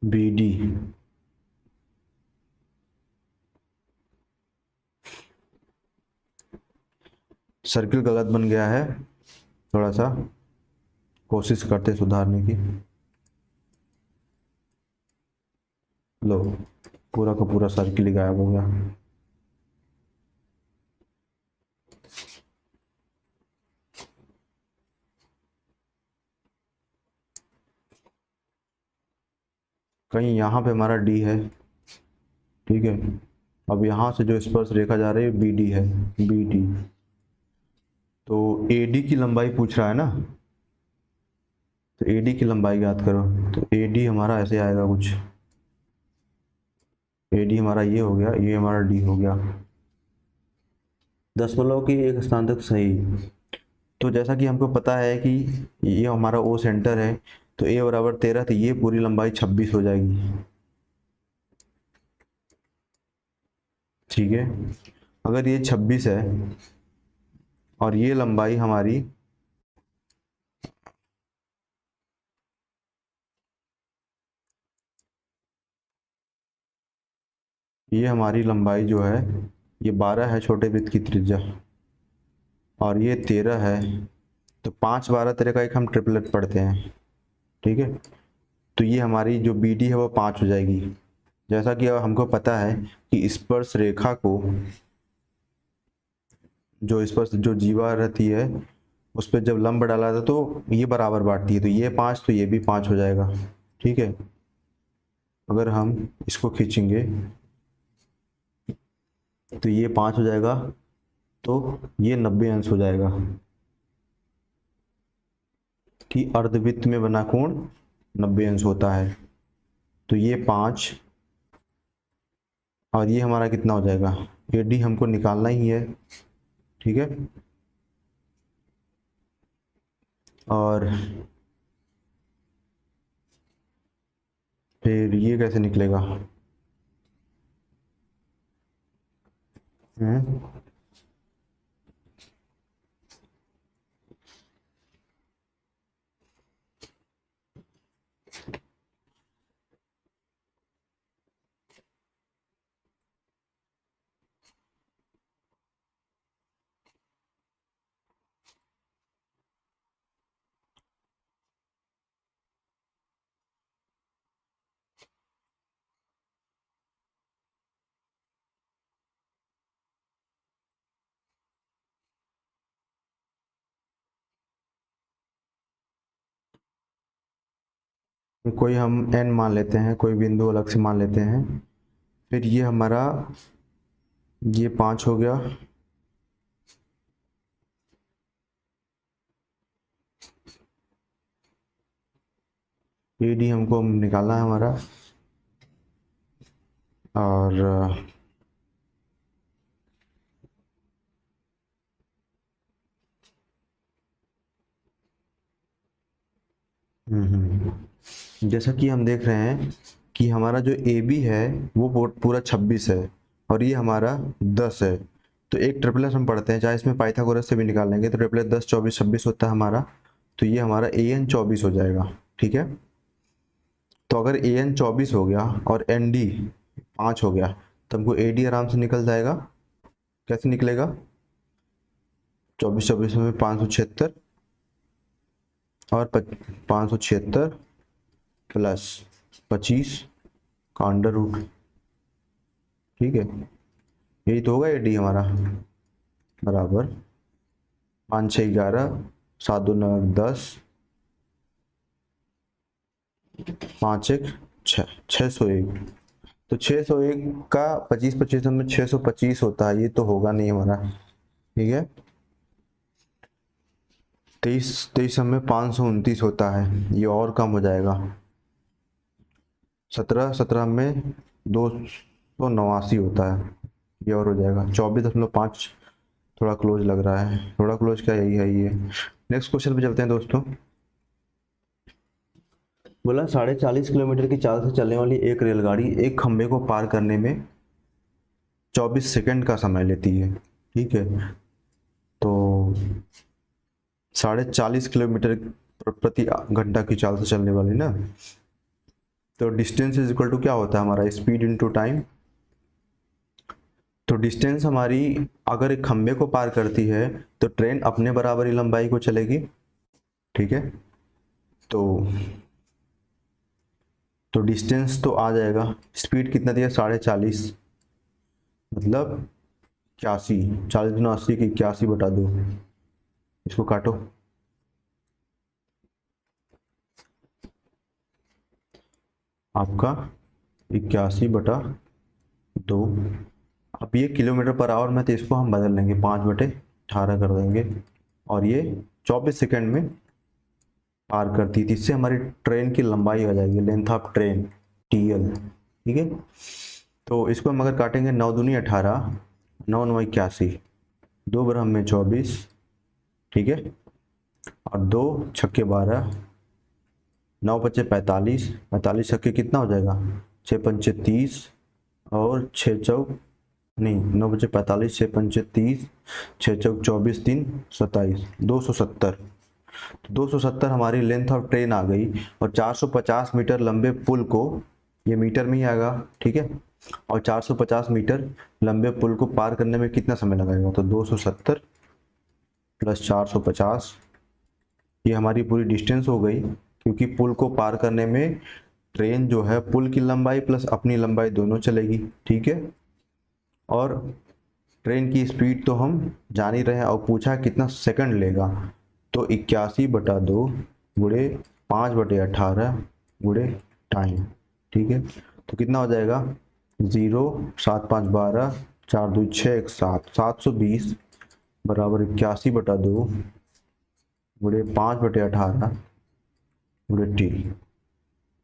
बी डी सर्किल गलत बन गया है, थोड़ा सा कोशिश करते सुधारने की। लो, पूरा का पूरा सर्किल ही गायब हो गया। कहीं यहाँ पे हमारा डी है। ठीक है, अब यहाँ से जो स्पर्श रेखा जा रही है बी डी है, बी डी। तो ए डी की लंबाई पूछ रहा है ना, तो ए डी की लंबाई याद करो। तो ए डी हमारा ऐसे आएगा कुछ, ए डी हमारा ये हो गया, ये हमारा डी हो गया। 10 की एक स्थान तक सही। तो जैसा कि हमको पता है कि ये हमारा ओ सेंटर है, तो ए बराबर 13, तो ये पूरी लंबाई 26 हो जाएगी। ठीक है, अगर ये 26 है और ये लंबाई हमारी ये हमारी लंबाई जो है ये 12 है छोटे वृत्त की त्रिज्या, और ये 13 है। तो 5 12 13 का एक हम ट्रिपलेट पढ़ते हैं। ठीक है, तो ये हमारी जो बी डी है वो 5 हो जाएगी। जैसा कि अब हमको पता है कि स्पर्श रेखा को जो स्पर्श जो जीवा रहती है उस पर जब लंब डाला था तो ये बराबर बांटती है, तो ये 5 तो ये भी 5 हो जाएगा। ठीक है, अगर हम इसको खींचेंगे तो ये 5 हो जाएगा, तो ये 90 अंश हो जाएगा कि अर्धवृत्त में बना कोण 90 अंश होता है। तो ये 5 और ये हमारा कितना हो जाएगा, ए डी हमको निकालना ही है। ठीक है, और फिर ये कैसे निकलेगा, कोई हम n मान लेते हैं, कोई बिंदु अलग से मान लेते हैं। फिर ये हमारा ये 5 हो गया, ए डी हमको निकालना है हमारा, और जैसा कि हम देख रहे हैं कि हमारा जो ए बी है वो पूरा 26 है और ये हमारा 10 है। तो एक ट्रिपलेट हम पढ़ते हैं, चाहे इसमें पाइथागोरस से भी निकाल लेंगे, तो ट्रिपलेट 10 24 26 होता है हमारा। तो ये हमारा an 24 हो जाएगा, ठीक है। तो अगर an 24 हो गया और nd 5 हो गया तो हमको ad आराम से निकल जाएगा। कैसे निकलेगा? 24 में 576 और 576 प्लस 25 का अंडर रूट, ठीक है। यही तो होगा एडी हमारा, बराबर 5 6 11 7 2 9 10 5 1 6 601। तो 601 का 25 में 625 होता है, ये तो होगा नहीं हमारा, ठीक है। 23 में 529 होता है, ये और कम हो जाएगा। 17 में 289 होता है, ये और हो जाएगा। 24.5 थोड़ा क्लोज लग रहा है, थोड़ा क्लोज क्या, यही है ये। नेक्स्ट क्वेश्चन पे चलते हैं दोस्तों। बोला 40.5 किलोमीटर की चाल से चलने वाली एक रेलगाड़ी एक खंबे को पार करने में 24 सेकंड का समय लेती है, ठीक है। तो 40.5 किलोमीटर प्रति घंटा की चाल से चलने वाली ना, तो डिस्टेंस इज इक्वल टू क्या होता है हमारा, स्पीड इनटू टाइम। तो डिस्टेंस हमारी अगर एक खंबे को पार करती है तो ट्रेन अपने बराबर ही लंबाई को चलेगी, ठीक है। तो डिस्टेंस तो आ जाएगा, स्पीड कितना दिया 40.5, मतलब 81, 40 गुना 80 की 81/2, इसको काटो। आपका 81/2। अब ये किलोमीटर पर आवर में, तो इसको हम बदल लेंगे 5/18 कर देंगे, और ये 24 सेकंड में पार करती थी। इससे हमारी ट्रेन की लंबाई आ जाएगी, लेंथ ऑफ ट्रेन, TL, ठीक है। तो इसको हम अगर काटेंगे 9 दूनी 18, 9 9 81, 2 ब्रह्म में 24, ठीक है, और 2 छक्के 12, 9 बचे 45, 45 छक्के कितना हो जाएगा 6 पंचे 30, और 6 चौक नहीं 9 बचे 45, 6 पंचे 30, 6 चौक 24 3 27, 270। तो 270 हमारी लेंथ ऑफ ट्रेन आ गई, और 450 मीटर लंबे पुल को, ये मीटर में ही आएगा, ठीक है, और 450 मीटर लंबे पुल को पार करने में कितना समय लगाएगा, तो 270 प्लस 450, ये हमारी पूरी डिस्टेंस हो गई। क्योंकि पुल को पार करने में ट्रेन जो है पुल की लंबाई प्लस अपनी लंबाई दोनों चलेगी, ठीक है। और ट्रेन की स्पीड तो हम जान ही रहे हैं, और पूछा कितना सेकंड लेगा, तो 81/2 गुणे 5/18 गुणे टाइम, ठीक है। तो कितना हो जाएगा 0 7 5 12 4 2 6 1 7, 720 बराबर 81/2 गुणे 5/18 गुणे T।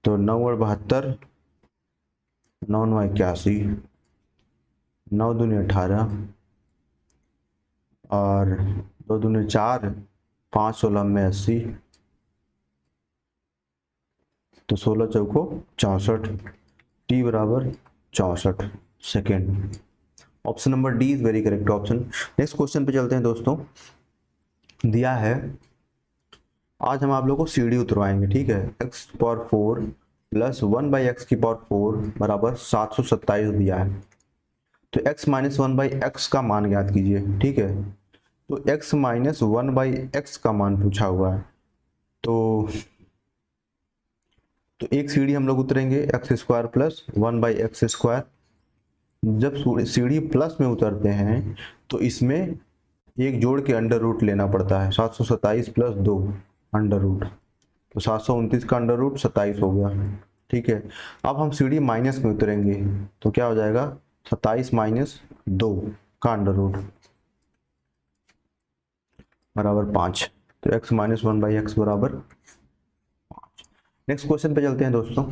तो 9 और 72, 9 9 81, 9 दूनी 18, और 2 दूनी 4, 5 16 में 80, तो 16 चौको 64, T बराबर 64 second. Option number D is very correct option. Next question पे चलते हैं दोस्तों। दिया है, आज हम आप लोगों को सीढ़ी उतरवाएंगे, ठीक है। x⁴ प्लस 1/x⁴ बराबर 727 दिया है। तो x - 1/x का मान ज्ञात कीजिए, ठीक है। तो x - 1/x का मान पूछा हुआ है। तो एक सीढ़ी हम लोग उतरेंगे x² प्लस 1/x²। जब सीढ़ी प्लस में उतरते हैं तो इसमें एक जोड़ के अंडर रूट लेना पड़ता है, 727 प्लस 2 अंडर रूट, तो 729 का अंडर रूट 27 हो गया, ठीक है। अब हम सीढ़ी माइनस में उतरेंगे तो क्या हो जाएगा 27 - 2 का अंडर रूट बराबर 5। तो x - 1/x बराबर 5। नेक्स्ट क्वेश्चन पे चलते हैं दोस्तों।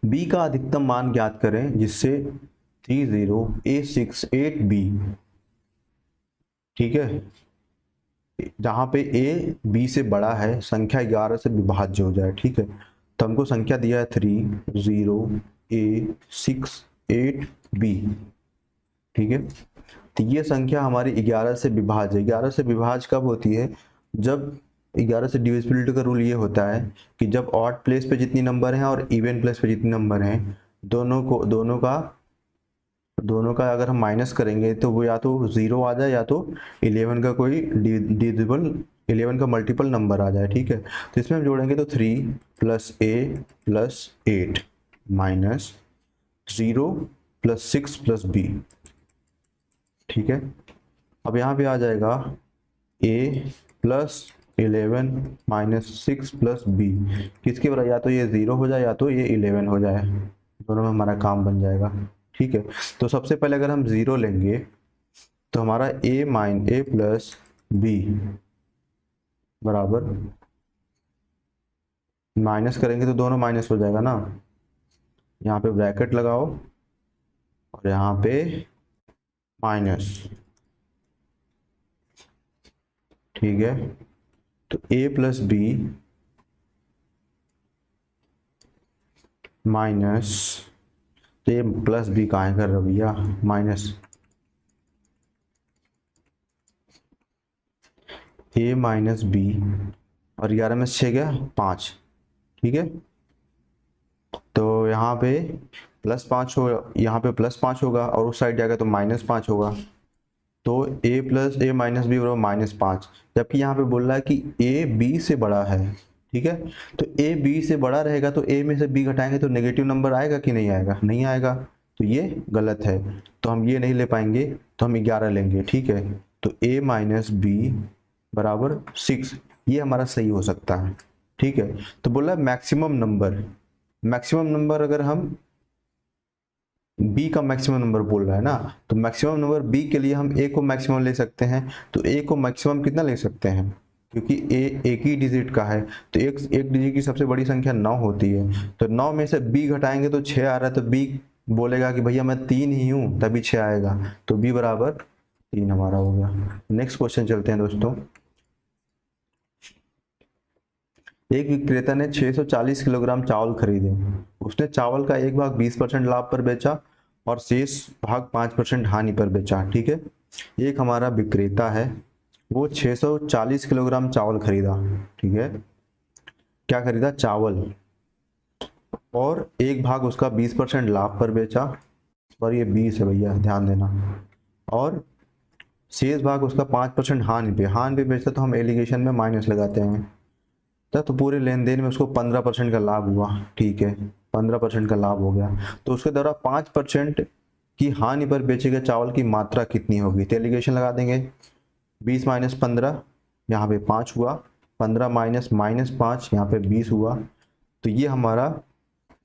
b का अधिकतम मान ज्ञात करें जिससे 30a68b, ठीक है, जहां पे a b से बड़ा है, संख्या 11 से विभाज्य हो जाए, ठीक है। तो हमको संख्या दिया है 30a68b, ठीक है। तो ये संख्या हमारी 11 से विभाज्य है। 11 से विभाज्य कब होती है? जब 11 से डिविजिबिलिटी का रूल ये होता है कि जब ऑड प्लेस पे जितनी नंबर हैं और इवन प्लेस पे जितनी नंबर हैं, दोनों का अगर हम माइनस करेंगे तो वो या तो 0 आ जाए या तो 11 का कोई डिविजिबल 11 का मल्टीपल नंबर आ जाए। ठीक है, तो इसमें हम जोड़ेंगे तो 3 + a + 8 माइनस 0 + 6 + b। ठीक है, अब यहाँ पे आ जाएगा a + 11 - 6 + b, किसके बराबर? या तो ये 0 हो जाए या तो ये 11 हो जाए, दोनों में हमारा काम बन जाएगा। ठीक है, तो सबसे पहले अगर हम 0 लेंगे तो हमारा a + b बराबर, माइनस करेंगे तो दोनों माइनस हो जाएगा ना, यहाँ पे ब्रैकेट लगाओ और यहाँ पे माइनस। ठीक है, तो a + b माइनस, तो ये प्लस बी कहाँ कर रहा भैया, माइनस a - b और 11 में 6 गया 5। ठीक है, तो यहाँ पे +5 हो, यहाँ पे +5 होगा और उस साइड जाएगा तो -5 होगा। तो a - b बराबर -5, जबकि यहाँ पे बोल रहा है कि a b से बड़ा है। ठीक है, तो a b से बड़ा रहेगा तो a में से b घटाएंगे तो नेगेटिव नंबर आएगा कि नहीं आएगा? नहीं आएगा, तो ये गलत है, तो हम ये नहीं ले पाएंगे, तो हम 11 लेंगे। ठीक है, तो a - b बराबर 6, ये हमारा सही हो सकता है। ठीक है, तो बोला मैक्सिमम नंबर अगर हम b का मैक्सिमम नंबर बोल रहा है ना, तो मैक्सिमम नंबर b के लिए हम a को मैक्सिमम ले सकते हैं। तो a को मैक्सिमम कितना ले सकते हैं? क्योंकि a एक ही डिजिट का है, तो एक डिजिट की सबसे बड़ी संख्या 9 होती है, तो 9 में से b घटाएंगे तो 6 आ रहा है, तो b बोलेगा कि भैया मैं 3 ही हूँ, तभी 6 आएगा, तो b बराबर 3 हमारा हो गया। नेक्स्ट क्वेश्चन चलते हैं दोस्तों। एक विक्रेता ने 640 किलोग्राम चावल खरीदे। उसने चावल का एक भाग 20% लाभ पर बेचा और शेष भाग 5% हानि पर बेचा। ठीक है, एक हमारा विक्रेता है, वो 640 किलोग्राम चावल खरीदा। ठीक है, क्या खरीदा? चावल, और एक भाग उसका 20% लाभ पर बेचा, और ये 20 है भैया, ध्यान देना, और शेष भाग उसका 5% हानि पे बेचा, तो हम एलिगेशन में माइनस लगाते हैं, तो पूरे लेन देन में उसको 15% का लाभ हुआ। ठीक है, 15% का लाभ हो गया, तो उसके द्वारा 5% की हानि पर बेचे गए चावल की मात्रा कितनी होगी? तो एलिगेशन लगा देंगे, 20 - 15, यहाँ पे 5 हुआ, 15 - -5, यहाँ पे 20 हुआ, तो ये हमारा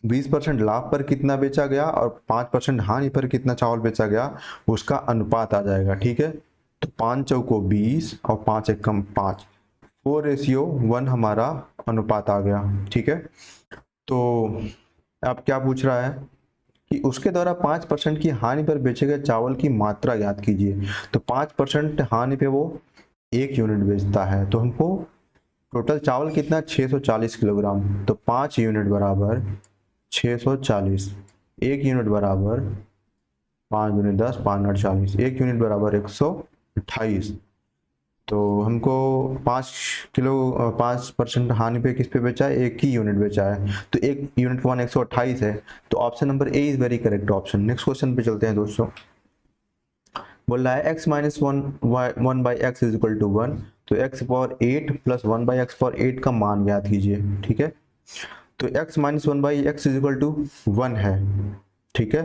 20% लाभ पर कितना बेचा गया और 5% हानि पर कितना चावल बेचा गया, उसका अनुपात आ जाएगा। ठीक है, तो 5 चौको 20 और 5 एकम 5, 4:1 हमारा अनुपात आ गया। ठीक है, तो अब क्या पूछ रहा है कि उसके द्वारा 5% की हानि पर बेचे गए चावल की मात्रा ज्ञात कीजिए। तो 5% हानि पे वो 1 यूनिट बेचता है, तो हमको टोटल चावल कितना? 640 किलोग्राम, तो 5 यूनिट बराबर 640, 1 यूनिट बराबर 5 दूनी 10, 5 8 40, 1 यूनिट बराबर 128। तो हमको 5% हानि पे किस पे बेचा है? 1 ही यूनिट बेचा है, तो 1 यूनिट 128 है, तो option number A is very correct option. Next question पे चलते हैं दोस्तों। बोल रहा है x - 1/x = 1, तो x⁴ प्लस 1/x⁴ का मान ज्ञात कीजिए। ठीक है, तो x - 1/x = 1 है। ठीक है,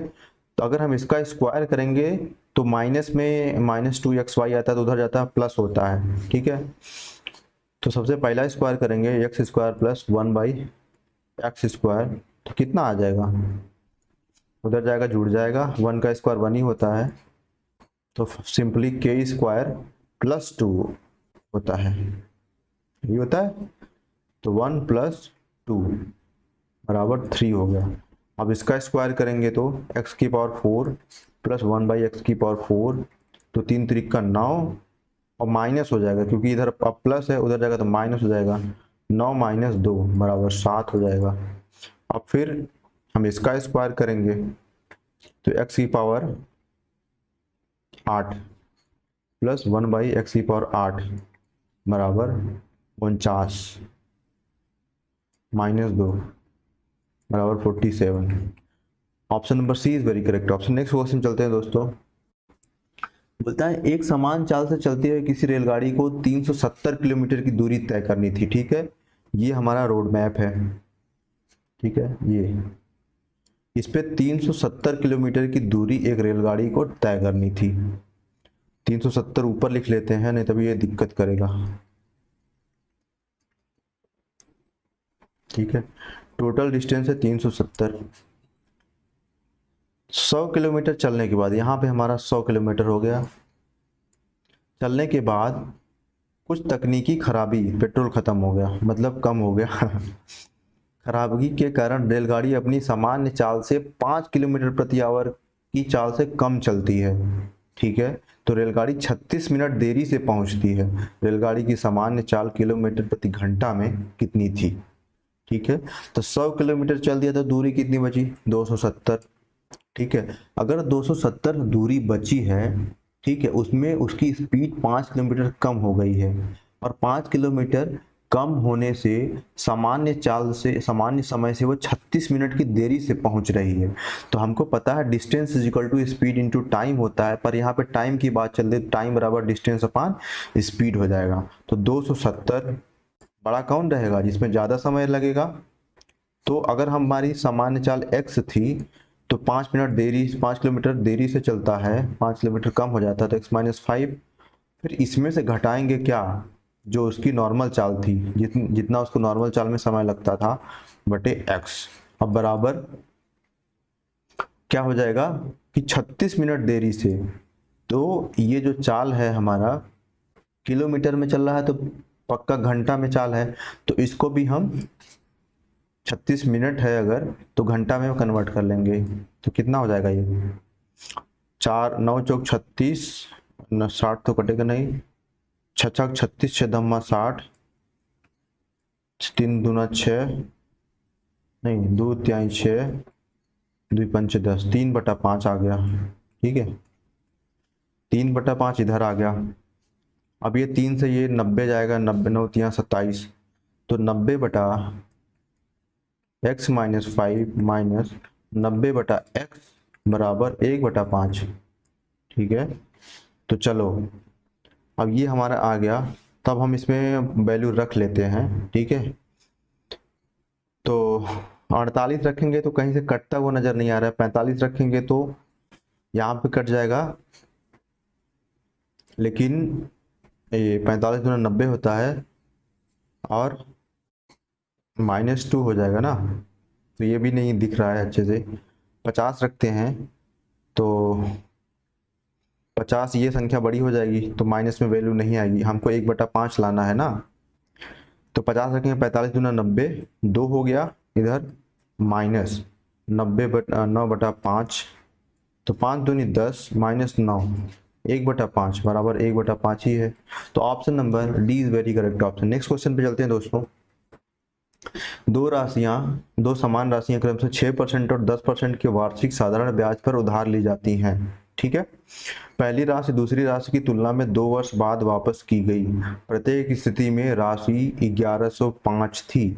तो अगर हम इसका स्क्वायर करेंगे तो माइनस में -2xy आता है, तो उधर जाता है प्लस होता है। ठीक है, तो सबसे पहला स्क्वायर करेंगे x² + 1/x², तो कितना आ जाएगा? उधर जाएगा जुड़ जाएगा, 1 का स्क्वायर 1 ही होता है, तो सिंपली k² + 2 होता है, ये होता है, तो 1 + 2 बराबर 3 हो गया। अब इसका स्क्वायर करेंगे तो x⁴ प्लस 1/x⁴, तो 3 त्रिक 9 और माइनस हो जाएगा, क्योंकि इधर अब प्लस है, उधर जाएगा तो माइनस हो जाएगा, 9 - 2 बराबर 7 हो जाएगा। अब फिर हम इसका स्क्वायर करेंगे तो x⁴ 8 प्लस 1/x⁸ बराबर 49 माइनस 2 बराबर 47। Option number C is very correct option. Next question चलते हैं दोस्तों। बोलता है एक समान चाल से चलती हुई किसी रेलगाड़ी को 370 किलोमीटर की दूरी तय करनी थी। ठीक है, ये हमारा रोड मैप है। ठीक है, ये इस पे 370 किलोमीटर की दूरी एक रेलगाड़ी को तय करनी थी। 370 ऊपर लिख लेते हैं, नहीं तभी ये दिक्कत करेगा। ठीक है, टोटल डिस्टेंस है 370। 100 किलोमीटर चलने के बाद यहाँ पे हमारा 100 किलोमीटर हो गया। चलने के बाद कुछ तकनीकी खराबी, पेट्रोल खत्म हो गया, मतलब कम हो गया खराबी के कारण रेलगाड़ी अपनी सामान्य चाल से 5 किलोमीटर प्रति आवर की चाल से कम चलती है। ठीक है, तो रेलगाड़ी 36 मिनट देरी से पहुंचती है। रेलगाड़ी की सामान्य चाल किलोमीटर प्रति घंटा में कितनी थी? ठीक है, तो 100 किलोमीटर चल दिया तो दूरी कितनी बची? 270। ठीक है, अगर 270 दूरी बची है, ठीक है, उसमें उसकी स्पीड 5 किलोमीटर कम हो गई है, और 5 किलोमीटर कम होने से सामान्य चाल से, सामान्य समय से वो 36 मिनट की देरी से पहुंच रही है। तो हमको पता है distance is equal to speed into time होता है, पर यहाँ पे टाइम की बात चल रही है, टाइम बराबर डिस्टेंस अपॉन स्पीड हो जाएगा। तो 270 बड़ा कौन रहेगा? जिसमें ज़्यादा समय लगेगा। तो अगर हमारी सामान्य चाल x थी तो 5 मिनट देरी, 5 किलोमीटर देरी से चलता है, 5 किलोमीटर कम हो जाता है तो x-5। फिर इसमें से घटाएंगे क्या? जो उसकी नॉर्मल चाल थी, जितना उसको नॉर्मल चाल में समय लगता था, बटे x। अब बराबर क्या हो जाएगा कि 36 मिनट देरी से, तो ये जो चाल है हमारा किलोमीटर में चल रहा है तो पक्का घंटा में चाल है, तो इसको भी हम 36 मिनट है अगर, तो घंटा में कन्वर्ट कर लेंगे। तो कितना हो जाएगा ये? 4 9 चौक 36, 60 तो कटेगा नहीं, 6 36, 6 धम्मा 60, 3 दूना 6, नहीं 2 तिहाई 6, 2 पंचे 10, 3/5 आ गया। ठीक है, 3/5 इधर आ गया। अब ये 3 से ये 90 जाएगा, 90 9 तिहाई 27, तो 90/x-5 माइनस 90/x बराबर 1/5। ठीक है, तो चलो अब ये हमारा आ गया, तब हम इसमें वैल्यू रख लेते हैं। ठीक है, तो 48 रखेंगे तो कहीं से कटता हुआ नजर नहीं आ रहा है, 45 रखेंगे तो यहाँ पे कट जाएगा, लेकिन ये 45 गुना 90 होता है और -2 हो जाएगा ना, तो ये भी नहीं दिख रहा है अच्छे से। 50 रखते हैं तो 50 ये संख्या बड़ी हो जाएगी तो माइनस में वैल्यू नहीं आएगी, हमको 1/5 लाना है ना। तो 50 रखेंगे, 45 दूना 90, 2 हो गया इधर, माइनस 9/5, तो 5 दूनी 10 माइनस 9, 1/5 बराबर 1/5 ही है। तो option number D is very correct option. Next question पे चलते हैं दोस्तों। दो समान राशियां क्रमशः 6% और 10% के वार्षिक साधारण ब्याज पर उधार ली जाती हैं। ठीक है, पहली राशि दूसरी राशि की तुलना में 2 वर्ष बाद वापस की गई। प्रत्येक स्थिति में राशि 1105 थी।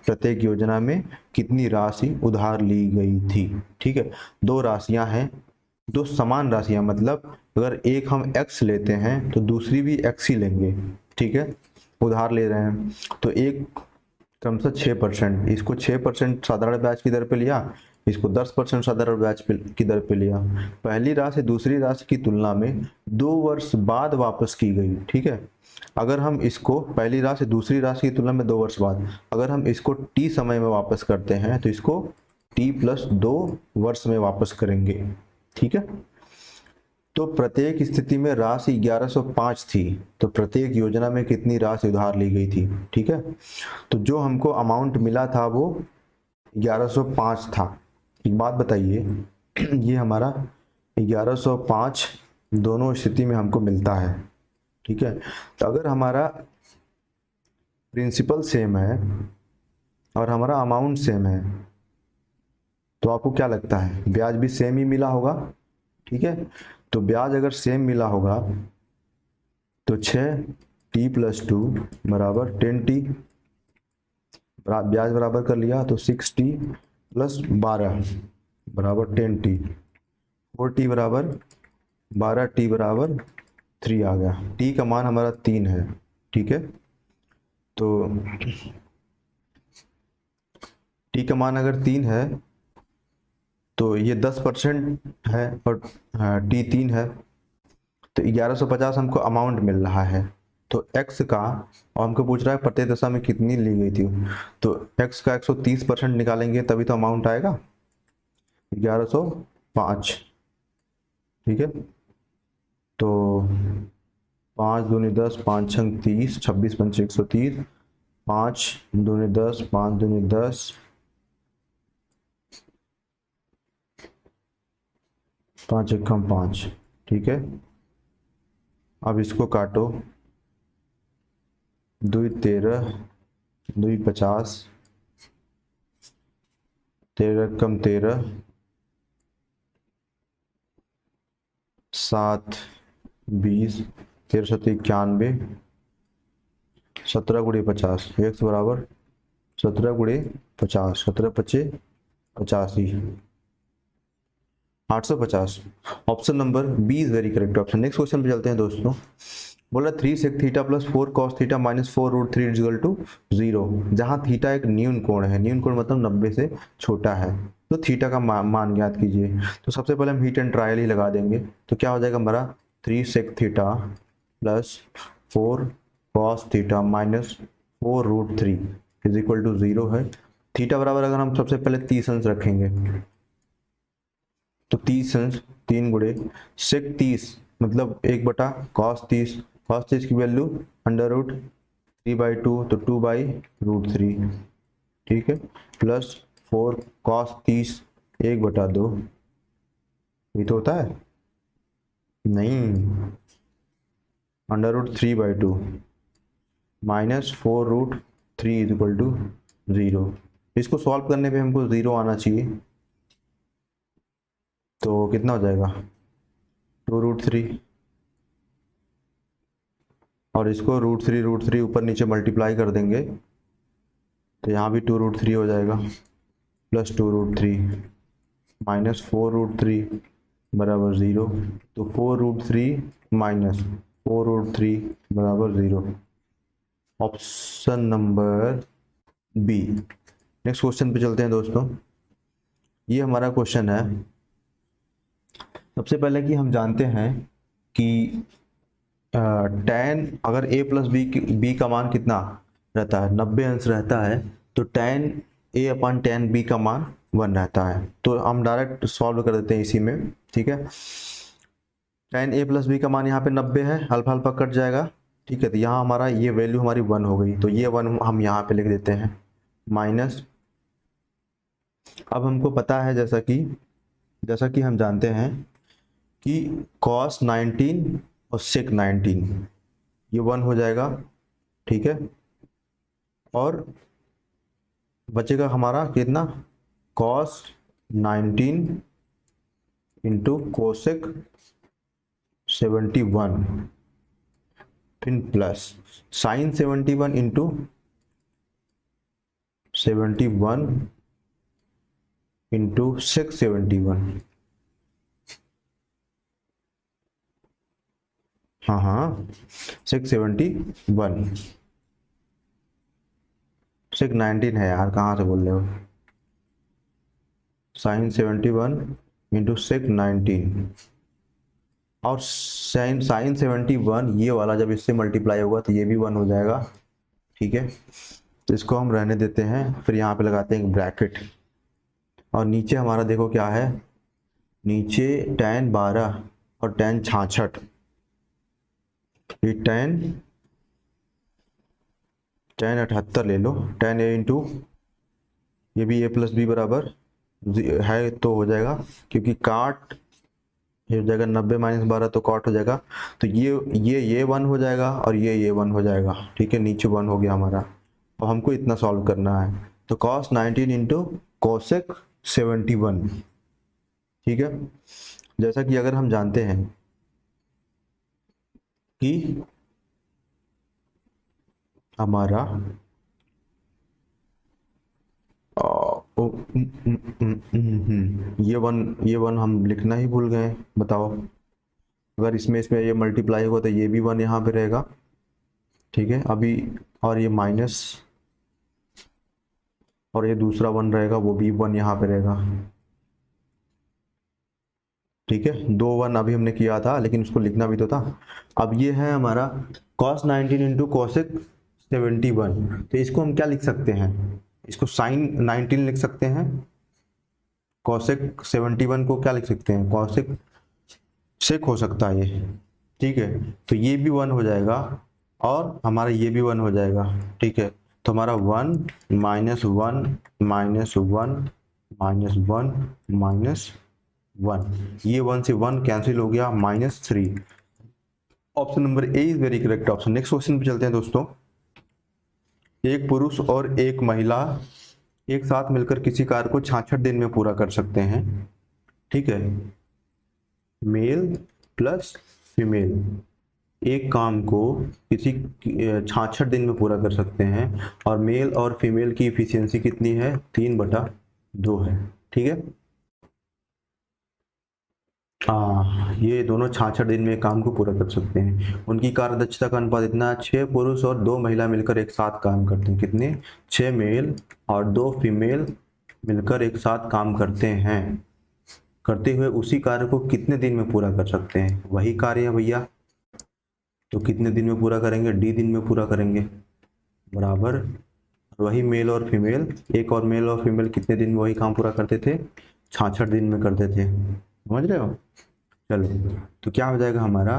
प्रत्येक योजना में कितनी राशि उधार ली गई थी? ठीक है, दो राशियां हैं, दो समान राशियां, मतलब अगर एक हम x लेते हैं तो दूसरी भी x ही लेंगे। ठीक है, उधार ले रहे हैं तो एक क्रमशः 6%, इसको 6% साधारण ब्याज की दर पे लिया, इसको 10% साधारण ब्याज की दर पे लिया। पहली राशि दूसरी राशि की तुलना में 2 वर्ष बाद वापस की गई। ठीक है, अगर हम इसको पहली राशि दूसरी राशि की तुलना में 2 वर्ष बाद, अगर हम इसको t समय में वापस करते हैं तो इसको t+2 वर्ष में वापस करेंगे। ठीक है, तो प्रत्येक स्थिति में राशि 1105 थी, तो प्रत्येक योजना में कितनी राशि उधार ली गई थी? ठीक है, तो जो हमको अमाउंट मिला था वो 1105 था। एक बात बताइए, ये हमारा 1105 दोनों स्थिति में हमको मिलता है। ठीक है, तो अगर हमारा प्रिंसिपल सेम है और हमारा अमाउंट सेम है तो आपको क्या लगता है ब्याज भी सेम ही मिला होगा? ठीक है, तो ब्याज अगर सेम मिला होगा तो 6t+2 बराबर 10t, ब्याज बराबर कर लिया तो 6t+12 बराबर 10t, 4t बराबर 12t बराबर 3 आ गया। t का मान हमारा 3 है, ठीक है। तो t का मान अगर 3 है तो ये 10% है और t 3 है, तो 1150 हमको अमाउंट मिल रहा है। तो x का, और हमको पूछ रहा है प्रति दशा में कितनी ली गई थी, तो x का 130% निकालेंगे तभी तो अमाउंट आएगा 1105, ठीक है। तो 5 दूनी 10, 5 छंग 30, 26 पंचे 130, 5 दूनी 10, 5 दूनी 10, 5 एकम 5, ठीक है। अब इसको काटो, 2 13, 2 50, 13 कम 13, 7 20, 13 7 91, 17 गुणे 50, x बराबर 17 गुणे 50, 17 पचे 85, 850। Option number B is very correct option. Next question पे चलते हैं दोस्तों। बोला 3 sec theta plus 4 cos theta minus 4√3 equal to 0। जहां थीटा एक न्यून कोण है, न्यून कोण मतलब 90 से छोटा है, तो थीटा का मान ज्ञात कीजिए। तो सबसे पहले हम हीट एंड ट्रायल ही लगा देंगे, तो क्या हो जाएगा हमारा 3 sec theta plus 4 cos theta minus 4√3 is equal to 0 है। थीटा बराबर अगर हम सबसे पहले 30 अंश रखेंगे तो 30 अंश 3 गुणे sec 30 मतलब 1 बटा cos 30, cos 30 की वैल्यू √3/2 तो 2/√3, ठीक है, प्लस 4 cos 30 1/2, ये तो होता है नहीं, √3/2 माइनस 4√3 इज इक्वल टू 0। इसको सॉल्व करने पे हमको 0 आना चाहिए, तो कितना हो जाएगा 2√3, और इसको √3 ऊपर नीचे मल्टीप्लाई कर देंगे तो यहाँ भी 2√3 हो जाएगा, प्लस 2√3 माइनस 4√3 बराबर 0, तो 4√3 माइनस 4√3 बराबर 0, option number B. Next question पे चलते हैं दोस्तों। ये हमारा क्वेश्चन है। सबसे पहले कि हम जानते हैं कि tan अगर a प्लस बी का मान कितना रहता है 90 अंश रहता है, तो tan a upon tan b का मान 1 रहता है। तो हम डायरेक्ट सॉल्व कर देते हैं इसी में, ठीक है। tan a प्लस बी का मान यहाँ पे 90 है, अल्फा अल्फा कट जाएगा, ठीक है। तो यहाँ हमारा ये वैल्यू हमारी 1 हो गई, तो ये 1 हम यहाँ पे लिख देते हैं माइनस। अब हमको पता है जैसा कि हम जानते हैं कि cos 19 और sec 19 ये 1 हो जाएगा, ठीक है। और बचेगा हमारा कितना cos 19 इंटू कोसेक 71, फिर plus sine 71 into 71 into sec 71, हाँ सेक 71, सेक 19 है यार, कहाँ से बोल रहे हो, साइन 71 इंटू सेक 19, और साइन 71 ये वाला जब इससे मल्टीप्लाई होगा तो ये भी 1 हो जाएगा, ठीक है। तो इसको हम रहने देते हैं, फिर यहाँ पे लगाते हैं ब्रैकेट, और नीचे हमारा देखो क्या है, नीचे tan 12 और tan 66, ये tan 78 ले लो, tan a इंटू ये भी a प्लस बी बराबर है तो हो जाएगा, क्योंकि काट ये हो जाएगा 90 माइनस 12 तो काट हो जाएगा, तो ये 1 हो जाएगा और ये 1 हो जाएगा, ठीक है। नीचे 1 हो गया हमारा। अब हमको इतना सॉल्व करना है, तो cos 19 इंटू कोसेक 71, ठीक है। जैसा कि अगर हम जानते हैं कि हमारा ये वन हम लिखना ही भूल गए, बताओ। अगर इसमें इसमें ये मल्टीप्लाई होगा तो ये भी वन यहाँ पे रहेगा, ठीक है अभी। और ये माइनस, और ये दूसरा वन रहेगा, वो भी वन यहाँ पे रहेगा, ठीक है। दो वन अभी हमने किया था, लेकिन उसको लिखना भी तो था। अब ये है हमारा cos 19 इंटू कॉसेक 71। तो इसको हम क्या लिख सकते हैं, इसको साइन 19 लिख सकते हैं, कॉसेक 71 को क्या लिख सकते हैं, कॉसेक सेक हो सकता है ये, ठीक है। तो ये भी वन हो जाएगा और हमारा ये भी वन हो जाएगा, ठीक है। तो हमारा one minus one minus one minus one minus one, ये वन से वन कैंसिल हो गया, -3। Option number A is very correct option. Next question पे चलते हैं दोस्तों। एक पुरुष और एक महिला एक साथ मिलकर किसी कार्य को 66 दिन में पूरा कर सकते हैं, ठीक है। मेल प्लस फीमेल एक काम को किसी 66 दिन में पूरा कर सकते हैं, और मेल और फीमेल की इफिशियंसी कितनी है, 3/2 है, ठीक है। हाँ, ये दोनों 66 दिन में काम को पूरा कर सकते हैं। उनकी कार्य दक्षता का अनुपात इतना, 6 पुरुष और 2 महिला मिलकर एक साथ काम करते हैं, कितने, 6 मेल और 2 फीमेल मिलकर एक साथ काम करते हैं, करते हुए उसी कार्य को कितने दिन में पूरा कर सकते हैं, वही कार्य है भैया। तो कितने दिन में पूरा करेंगे, D दिन में पूरा करेंगे, बराबर वही मेल और फीमेल, एक और मेल और फीमेल कितने दिन में वही काम पूरा करते थे, 66 दिन में करते थे, समझ रहे हो। चलो, तो क्या हो जाएगा हमारा,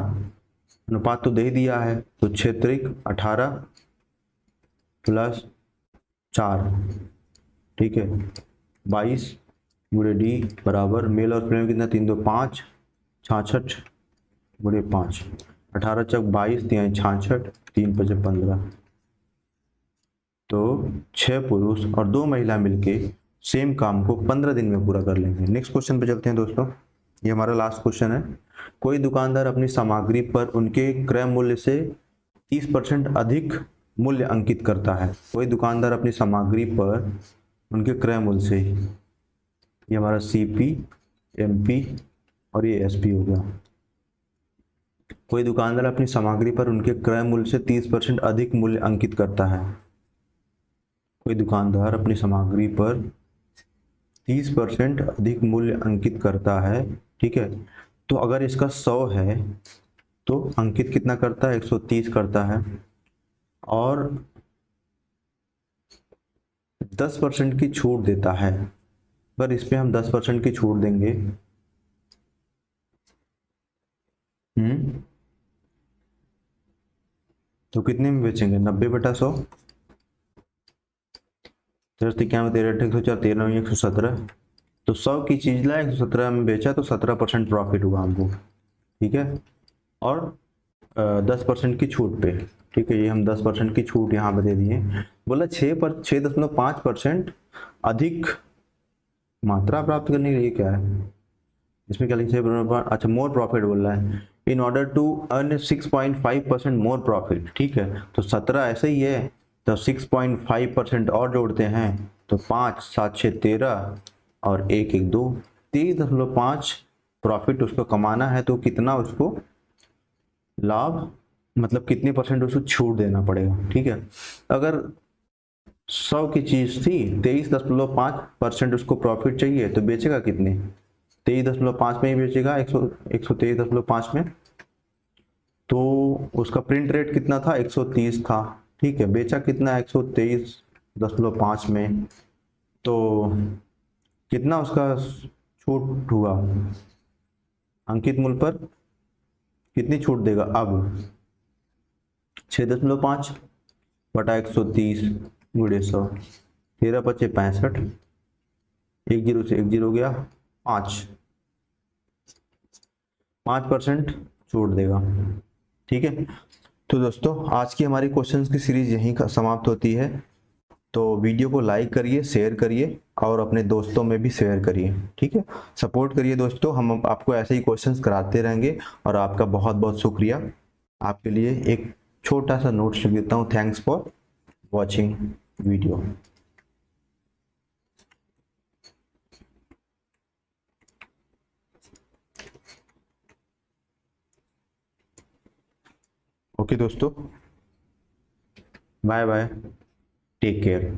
अनुपात तो दे ही दिया है, तो 6 18 प्लस 4, ठीक है, 22 गुणे D बराबर मेल और फीमेल कितना, 3 2 5, 66 गुणे 5, 18 चौक 22, 3 66, 3 5 15। तो 6 पुरुष और 2 महिला मिलके सेम काम को 15 दिन में पूरा कर लेंगे। नेक्स्ट क्वेश्चन पे चलते हैं दोस्तों, ये हमारा लास्ट क्वेश्चन है। कोई दुकानदार अपनी सामग्री पर उनके क्रय मूल्य से 30% अधिक मूल्य अंकित करता है। कोई दुकानदार अपनी सामग्री पर उनके क्रय मूल्य से, ये हमारा CP MP और ये SP हो गया। कोई दुकानदार अपनी सामग्री पर उनके क्रय मूल्य से 30% अधिक मूल्य अंकित करता है। कोई दुकानदार अपनी सामग्री पर 30% अधिक मूल्य अंकित करता है, ठीक है। तो अगर इसका 100 है तो अंकित कितना करता है, 130 करता है, और 10% की छूट देता है। पर इस पे हम 10% की छूट देंगे, तो कितने में बेचेंगे, 90/100, 13 13 104 13 117। तो 100 की चीज ला 117 में बेचा तो 17% प्रॉफिट हुआ हमको, ठीक है। और 10% की छूट पे, ठीक है, ये हम 10% की छूट यहाँ पे दे दिए। बोला 6.5% अधिक मात्रा प्राप्त करने के लिए क्या है, इसमें क्या लिखे, अच्छा मोर प्रॉफिट बोल रहा है, in order to earn 6.5% more profit, ठीक है। तो 17 ऐसे ही है, तो 6.5% और जोड़ते हैं, तो 5 7 6 13 और 1 1 2, 23.5 प्रॉफिट उसको कमाना है। तो कितना उसको लाभ, मतलब कितने % उसको छूट देना पड़ेगा, ठीक है। अगर 100 की चीज थी, 23.5% उसको प्रॉफिट चाहिए, तो बेचेगा कितने, 23.5 में ही बेचेगा, 123.5 में। तो उसका प्रिंट रेट कितना था, 130 था, ठीक है। बेचा कितना, 123.5 में, तो कितना उसका छूट हुआ, अंकित मूल्य पर कितनी छूट देगा, अब 6.5 बटा 130 गुणे 100, 13 25 65, 1 0 से 1 0 गया, 5% छूट देगा, ठीक है। तो दोस्तों आज की हमारी क्वेश्चंस की सीरीज यहीं समाप्त होती है। तो वीडियो को लाइक करिए, शेयर करिए और अपने दोस्तों में भी शेयर करिए, ठीक है। सपोर्ट करिए दोस्तों, हम आपको ऐसे ही क्वेश्चंस कराते रहेंगे। और आपका बहुत बहुत शुक्रिया। आपके लिए एक छोटा सा नोट्स लिख देता हूँ, thanks for watching video. Okay दोस्तों, बाय बाय, टेक केयर।